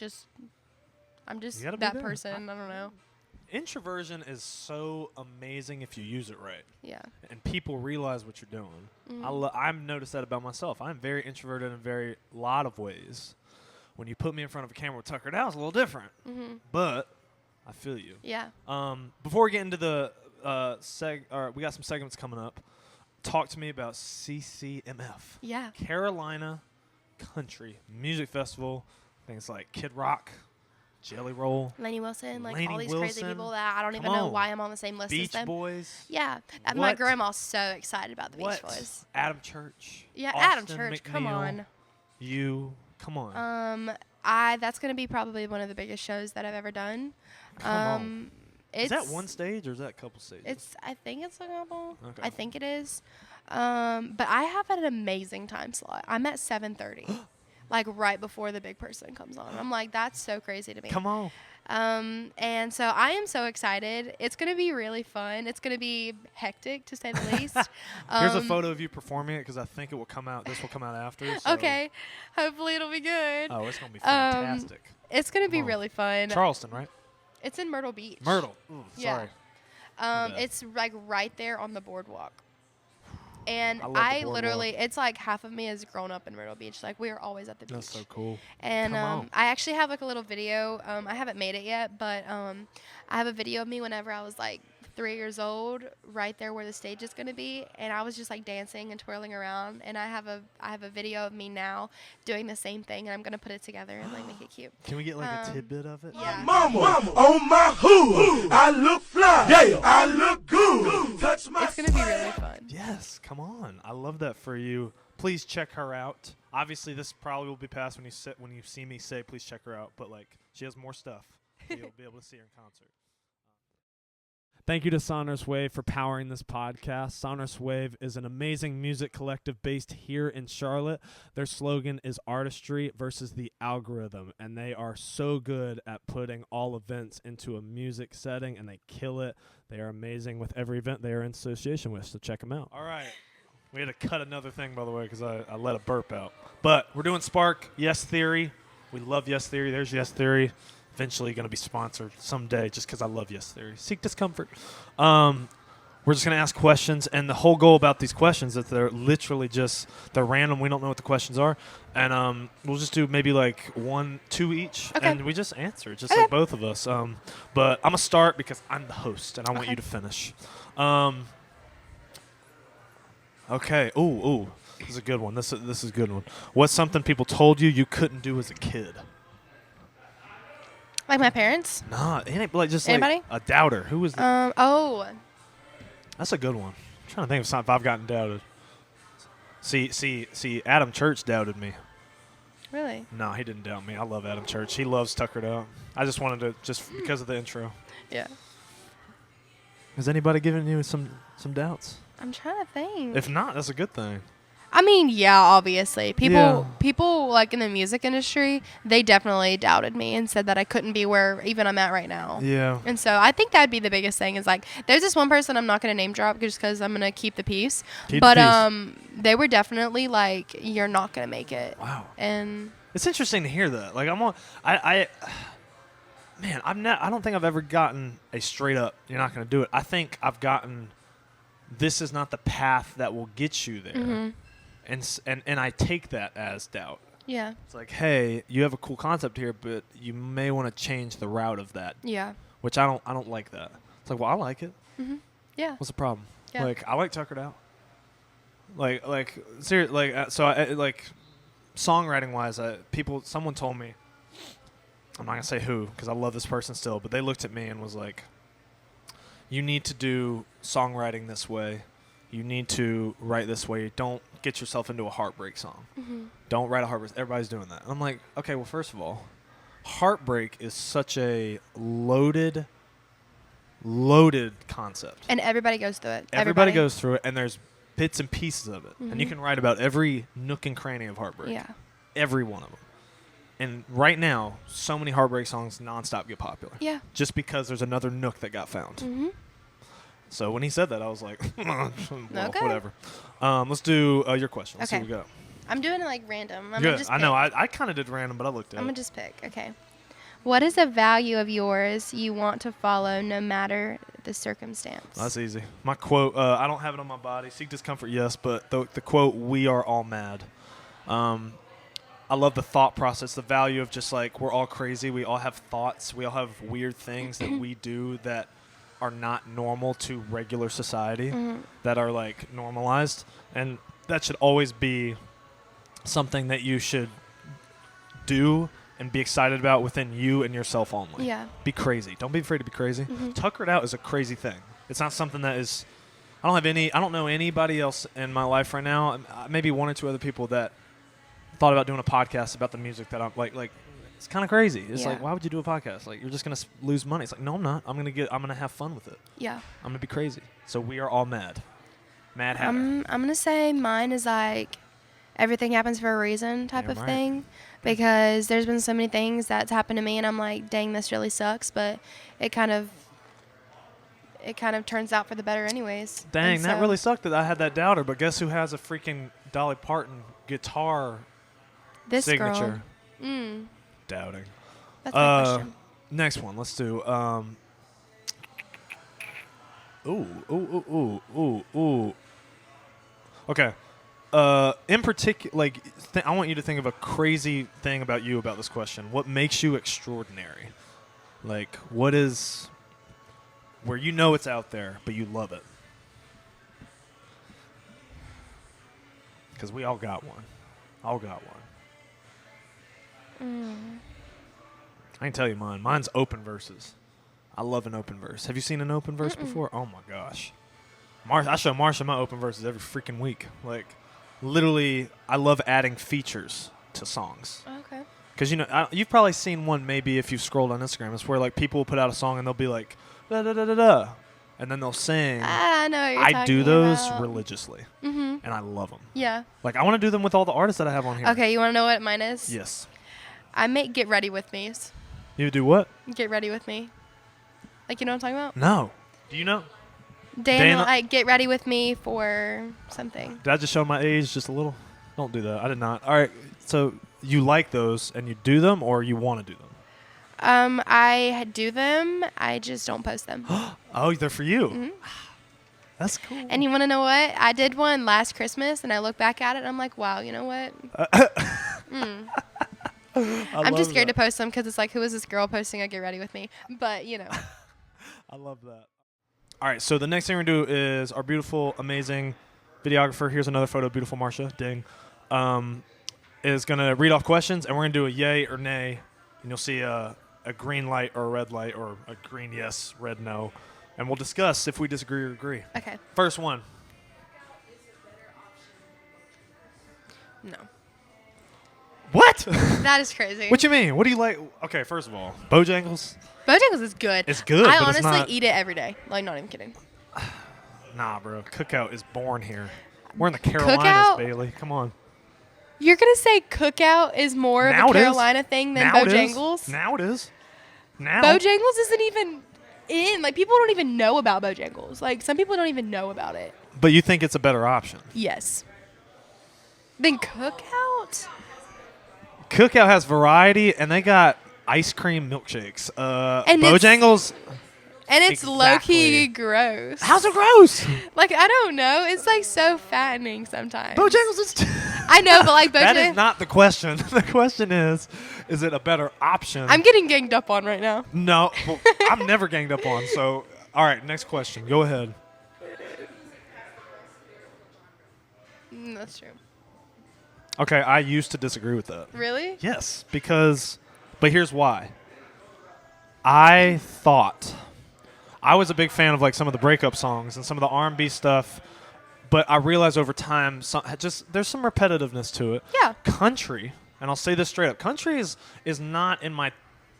I'm just You gotta be that there. person. I don't know." Introversion is so amazing if you use it right, Yeah. and people realize what you're doing. I've noticed that about myself. I'm very introverted in a very lot of ways. When you put me in front of a camera with Tukr'D, it's a little different, but I feel you. Yeah. Before we get into the we got some segments coming up. Talk to me about CCMF. Yeah. Carolina Country Music Festival. Things like Kid Rock, Jelly Roll, Lainey Wilson, like Lainey all these crazy Wilson. people that I don't even Come know on. why I'm on the same list as Beach them. Boys. Yeah. My What? grandma's so excited about the What? Beach Boys. Adam Church. Yeah, Adam Austin Church, come McNeil, on. Come on. That's gonna be probably one of the biggest shows that I've ever done. Come on. Is It's that one stage or is that a couple stages? I think it's a couple. Okay. I think it is. But I have an amazing time slot. I'm at 7:30, like right before the big person comes on. I'm like, that's so crazy to me. Come on. And so I am so excited. It's gonna be really fun. It's gonna be hectic to say the least. Here's a photo of you performing it because I think it will come out. This will come out after. So. Okay, hopefully it'll be good. Oh, it's gonna be fantastic. It's gonna be Come on. really fun. Charleston, right? It's in Myrtle Beach. Myrtle. Ooh, Yeah. sorry. bad. It's like right there on the boardwalk. And I love the I boardwalk. literally, it's like half of me is grown up in Myrtle Beach. Like we're always at the beach. That's so cool. And Come on. I actually have like a little video. I haven't made it yet, but I have a video of me whenever I was like 3 years old, right there where the stage is going to be, and I was just like dancing and twirling around. And I have a video of me now doing the same thing, and I'm going to put it together and like make it cute. Can we get like a tidbit of it? Yeah. Mama, on my hood, I look fly. Yeah, I look good. Touch my It's going to be really fun. Yes, come on. I love that for you. Please check her out. Obviously, this probably will be past when you see me say, please check her out. But like, she has more stuff. You'll be able to see her in concert. Thank you to Sonorous Wave for powering this podcast. Sonorous Wave is an amazing music collective based here in Charlotte. Their slogan is artistry versus the algorithm, and they are so good at putting all events into a music setting, and they kill it. They are amazing with every event they are in association with, so check them out. All right. We had to cut another thing, by the way, because I let a burp out. But we're doing Spark, Yes Theory. We love Yes Theory. There's Yes Theory. eventually going to be sponsored someday just because I love Yes Theory. Seek discomfort. We're just going to ask questions, and the whole goal about these questions is they're literally just, they're random. We don't know what the questions are. And we'll just do maybe like 1, 2 each, and we just answer, just like both of us. But I'm going to start because I'm the host, and I want you to finish. Okay. Ooh. This is a good one. This is a good one. What's something people told you couldn't do as a kid? Like my parents? Nah, like just anybody? Like a doubter. Who was that? That's a good one. I'm trying to think of something if I've gotten doubted. See, Adam Church doubted me. Really? No, he didn't doubt me. I love Adam Church. He loves Tukr'D. I just wanted to, just because of the intro. Yeah. Has anybody given you some doubts? I'm trying to think. If not, that's a good thing. I mean, yeah, obviously. People like in the music industry, they definitely doubted me and said that I couldn't be where even I'm at right now. Yeah. And so I think that'd be the biggest thing is like, there's this one person I'm not going to name drop just because I'm going to keep the peace. They were definitely like, you're not going to make it. Wow. And it's interesting to hear that. Like I don't think I've ever gotten a straight up, you're not going to do it. I think I've gotten, this is not the path that will get you there. Mm-hmm. And I take that as doubt. Yeah. It's like, hey, you have a cool concept here, but you may want to change the route of that. Yeah. Which I don't like that. It's like, well, I like it. Mm-hmm. Yeah. What's the problem? Yeah. Like, I like Tukr'D. Like seriously, so I like songwriting wise, someone told me, I'm not gonna say who because I love this person still, but they looked at me and was like, you need to do songwriting this way. You need to write this way. Don't get yourself into a heartbreak song. Mm-hmm. Don't write a heartbreak. Everybody's doing that. And I'm like, okay, well, first of all, heartbreak is such a loaded concept. And everybody goes through it. Everybody goes through it, and there's bits and pieces of it. Mm-hmm. And you can write about every nook and cranny of heartbreak. Yeah. Every one of them. And right now, so many heartbreak songs nonstop get popular. Yeah. Just because there's another nook that got found. Mm-hmm. So when he said that, I was like, well, okay. Whatever. Let's do your question. Let's see what we got. I'm doing it like random. Good. I know. I kind of did random, but I looked at it. I'm going to just pick. Okay. What is a value of yours you want to follow no matter the circumstance? That's easy. My quote, I don't have it on my body. Seek discomfort, yes, but the quote, we are all mad. I love the thought process, the value of just like we're all crazy. We all have thoughts. We all have weird things that we do that are not normal to regular society, that are like normalized. And that should always be something that you should do and be excited about within you and yourself only. Yeah. Be crazy. Don't be afraid to be crazy. Mm-hmm. Tukr'D is a crazy thing. It's not something that is, I don't know anybody else in my life right now, maybe 1 or 2 other people that thought about doing a podcast about the music that I'm like it's kind of crazy. It's like, why would you do a podcast? Like, you're just going to lose money. It's like, no, I'm not. I'm going to have fun with it. Yeah. I'm going to be crazy. So we are all mad. Mad Hatter. I'm going to say mine is like everything happens for a reason type of thing, because there's been so many things that's happened to me and I'm like, dang, this really sucks, but it kind of turns out for the better anyways. Dang, that really sucked that I had that doubter, but guess who has a freaking Dolly Parton guitar signature? Girl. Doubting. That's my question. Next one. Let's do ooh. Okay. In particular, like, I want you to think of a crazy thing about you about this question. What makes you extraordinary? Like, what is where you know it's out there, but you love it? Because we all got one. I can tell you mine. Mine's open verses. I love an open verse. Have you seen an open verse before? Oh, my gosh. I show Marsha my open verses every freaking week. Like, literally, I love adding features to songs. Okay. Because, you've probably seen one maybe if you've scrolled on Instagram. It's where, like, people will put out a song and they'll be like, da-da-da-da-da. And then they'll sing. I know what you're talking I do those about. Religiously. Mm-hmm. And I love them. Yeah. Like, I want to do them with all the artists that I have on here. Okay, you want to know what mine is? Yes. I make Get Ready With Me's. You do what? Get Ready With Me. Like, you know what I'm talking about? No. Do you know? Daniel, like, get ready with me for something. Did I just show my age just a little? Don't do that. I did not. All right. So you like those and you do them, or you want to do them? I do them. I just don't post them. Oh, they're for you. Mm-hmm. That's cool. And you want to know what? I did one last Christmas, and I look back at it, and I'm like, wow, you know what? I'm just scared to post them because it's like, who is this girl posting a Get Ready With Me? But, you know. I love that. All right, so the next thing we're going to do is our beautiful, amazing videographer. Here's another photo of beautiful Marsha. Ding. Is going to read off questions, and we're going to do a yay or nay. And you'll see a green light or a red light or a green yes, red no. And we'll discuss if we disagree or agree. Okay. First one. No. What? That is crazy. What you mean? What do you like? Okay, first of all, Bojangles. Bojangles is good. It's good, I but it's honestly not- eat it every day. Like, not even kidding. Nah, bro. Cookout is born here. We're in the Carolinas, Cookout? Bailey. Come on. You're going to say Cookout is more Now of it a is. Carolina thing than Now it is. Bojangles? Now it is. Now. Bojangles isn't even in. Like, people don't even know about Bojangles. Like, some people don't even know about it. But you think it's a better option? Yes. Then Cookout? Cookout has variety, and they got ice cream milkshakes. And Bojangles. And it's Exactly. low-key gross. How's it gross? Like, I don't know. It's, like, so fattening sometimes. Bojangles is. I know, but, like, That is Bojangles. not the question. The question is it a better option? I'm getting ganged up on right now. No, well, I'm never ganged up on. So, all right, next question. Go ahead. That's true. Okay, I used to disagree with that. Really? Yes, but here's why. I thought I was a big fan of like some of the breakup songs and some of the R&B stuff, but I realized over time there's some repetitiveness to it. Yeah. Country, and I'll say this straight up, country is not in my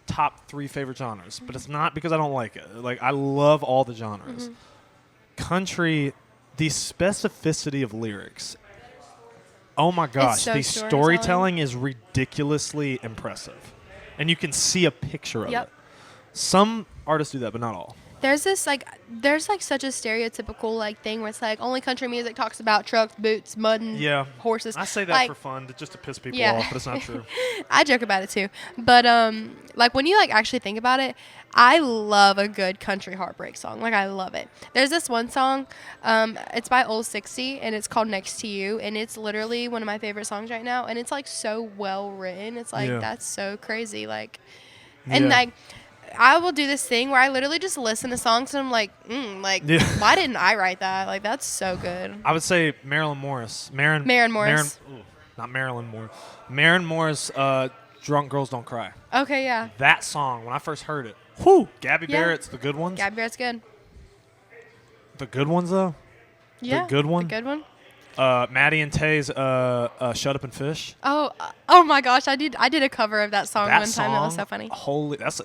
top 3 favorite genres, but it's not because I don't like it. Like, I love all the genres. Country, the specificity of lyrics. Oh my gosh, so the storytelling. storytelling is ridiculously impressive. And you can see a picture of Yep. it. Some artists do that, but not all. There's such a stereotypical like thing where it's like only country music talks about trucks, boots, mud, and Yeah. horses. I say that like, for fun, just to piss people Yeah. off, but it's not true. I joke about it too. But like when you like actually think about it, I love a good country heartbreak song. Like I love it. There's this one song, it's by Old 60 and it's called Next to You, and it's literally one of my favorite songs right now, and it's like so well written. It's like that's so crazy. Like and like I will do this thing where I literally just listen to songs and I'm like, why didn't I write that? Like, that's so good. I would say Marilyn Morris. Maren Morris. Not Marilyn Morris. Maren Morris, Drunk Girls Don't Cry. Okay, yeah. That song, when I first heard it, whoo, Gabby Yeah. Barrett's The Good Ones. Gabby Barrett's good. The Good Ones, though? Yeah. The Good One? The good one. Maddie and Tay's Shut Up and Fish. Oh my gosh, I did a cover of that song That one time. That was so funny. Holy, that's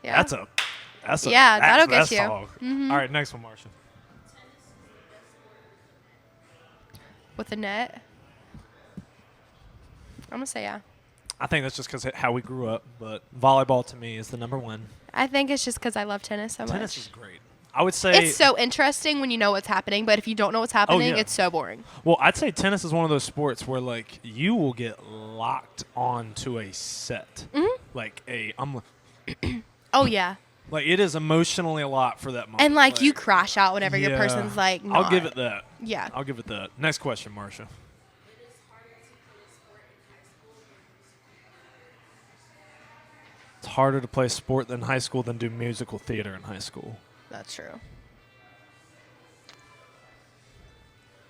Yeah. yeah, that'll get you. Song. Mhm. All right, next one, Marsha. With the net. I'm gonna say yeah. I think that's just because how we grew up, but volleyball to me is the number one. I think it's just because I love tennis so much. Tennis is great. I would say It's so interesting when you know what's happening, but if you don't know what's happening, yeah. it's so boring. Well, I'd say tennis is one of those sports where like you will get locked onto a set, like Oh yeah. like it is emotionally a lot for that moment. And like you crash out whenever your person's like, I'll give it that. Yeah. I'll give it that. Next question, Marsha. It's harder to play sport in high school than do musical theater in high school. That's true.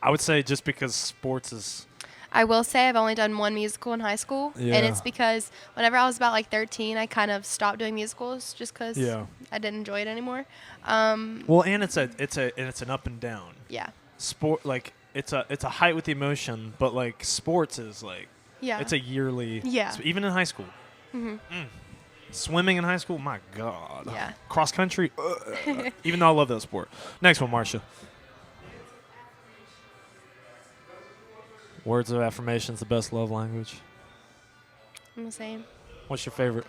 I would say just because sports is. I will say I've only done one musical in high school, Yeah. and it's because whenever I was about like 13, I kind of stopped doing musicals just because I didn't enjoy it anymore. Well, and it's an up and down. Yeah. Sport, like it's a height with emotion, but like sports is like it's a yearly. Yeah. Even in high school. Swimming in high school, my God. Yeah. Cross country, even though I love that sport. Next one, Marsha. Words of affirmation is the best love language. I'm the same. What's your favorite?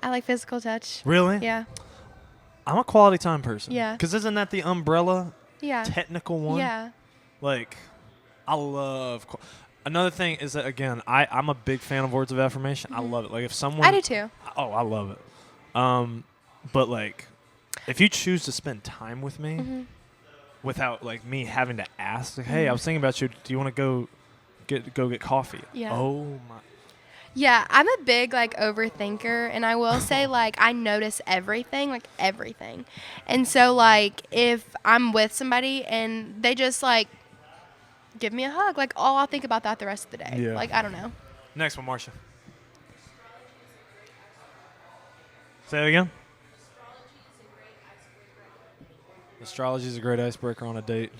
I like physical touch. Really? Yeah. I'm a quality time person. Yeah. Because isn't that the umbrella Yeah. technical one? Yeah. Like, I love. Another thing is that, again, I'm a big fan of words of affirmation. I love it. Like, if someone. I do too. Oh, I love it. But like, if you choose to spend time with me without like me having to ask, like, hey, I was thinking about you. Do you want to go get coffee? Yeah. Oh my. Yeah, I'm a big like overthinker, and I will say like I notice everything, like everything. And so like if I'm with somebody and they just like give me a hug, like I'll think about that the rest of the day. Yeah. Like I don't know. Next one, Marcia. Say it again. Astrology is a great icebreaker on a date.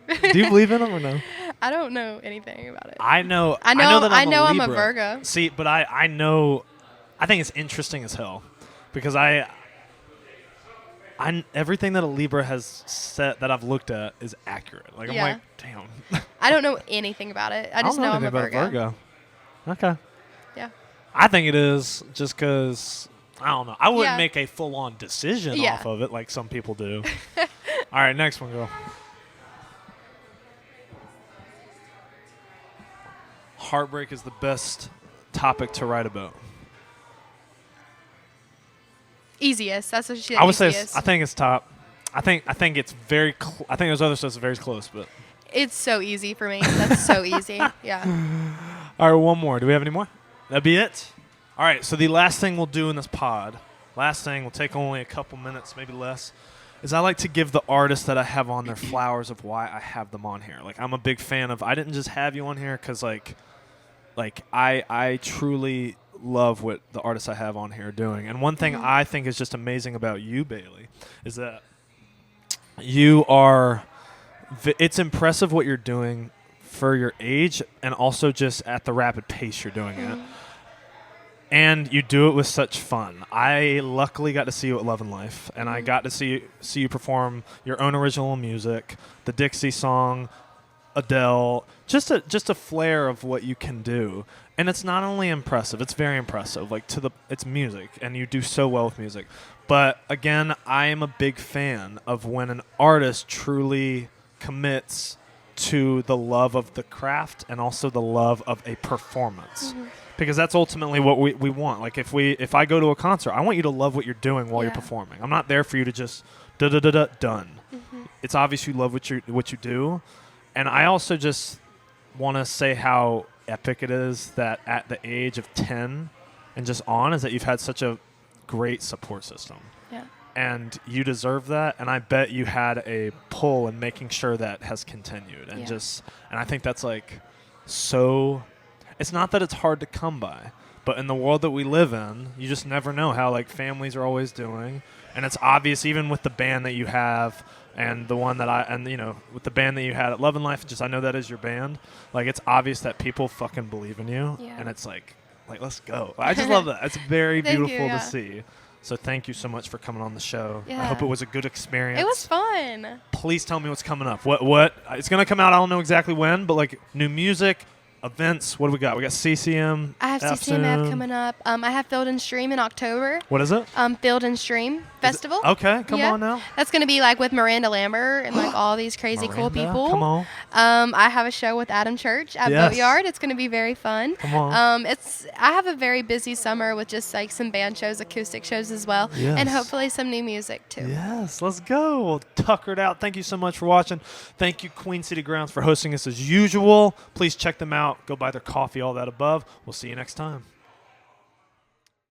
Do you believe in them or no? I don't know anything about it. I know that I'm a Virgo. See, but I know, I think it's interesting as hell because I everything that a Libra has said that I've looked at is accurate. Like I'm like, damn. I don't know anything about it. I just know I'm a Virgo. Okay. Yeah. I think it is just because I don't know. I wouldn't make a full-on decision off of it like some people do. All right, next one, girl. Heartbreak is the best topic to write about. Easiest. That's what she said. I would say I think it's top. I think it's very. I think there's other stuff that's very close, but it's so easy for me. That's so easy. Yeah. All right, one more. Do we have any more? That'd be it. All right. So the last thing we'll do in this pod, last thing will take only a couple minutes, maybe less, is I like to give the artists that I have on their flowers of why I have them on here. Like I'm a big fan of. I didn't just have you on here because like I truly love what the artists I have on here are doing. And one thing I think is just amazing about you, Bailey, is that you are. It's impressive what you're doing for your age, and also just at the rapid pace you're doing it. And you do it with such fun. I luckily got to see you at Lovin Life, and I got to see you perform your own original music, the Dixie song, Adele, just a flair of what you can do. And it's not only impressive, it's very impressive. Like it's music, and you do so well with music. But again, I am a big fan of when an artist truly commits to the love of the craft and also the love of a performance. Because that's ultimately what we want. Like if I go to a concert, I want you to love what you're doing while you're performing. I'm not there for you to just done. It's obvious you love what you do. And I also just want to say how epic it is that at the age of 10 and just on is that you've had such a great support system. Yeah. And you deserve that, and I bet you had a pull in making sure that has continued. And and I think that's like so. It's not that it's hard to come by, but in the world that we live in, you just never know how like families are always doing, and it's obvious even with the band that you have and the one that with the band that you had at Lovin Life. Just I know that is your band. Like it's obvious that people fucking believe in you, and it's like let's go. I just love that. It's very beautiful to see. So thank you so much for coming on the show. Yeah. I hope it was a good experience. It was fun. Please tell me what's coming up. What it's going to come out, I don't know exactly when, but like new music, events, what do we got? We got CCM. I have CCMF coming up. I have Field and Stream in October. What is it? Field and Stream Festival. Okay, come on now. That's going to be like with Miranda Lambert and like all these crazy cool people. Come on. I have a show with Adam Church at Boatyard. It's going to be very fun. Come on. I have a very busy summer with just like some band shows, acoustic shows as well, and hopefully some new music too. Yes, let's go. Well, Tukr'D out. Thank you so much for watching. Thank you, Queen City Grounds, for hosting us as usual. Please check them out. Go buy their coffee, all that above. We'll see you next time.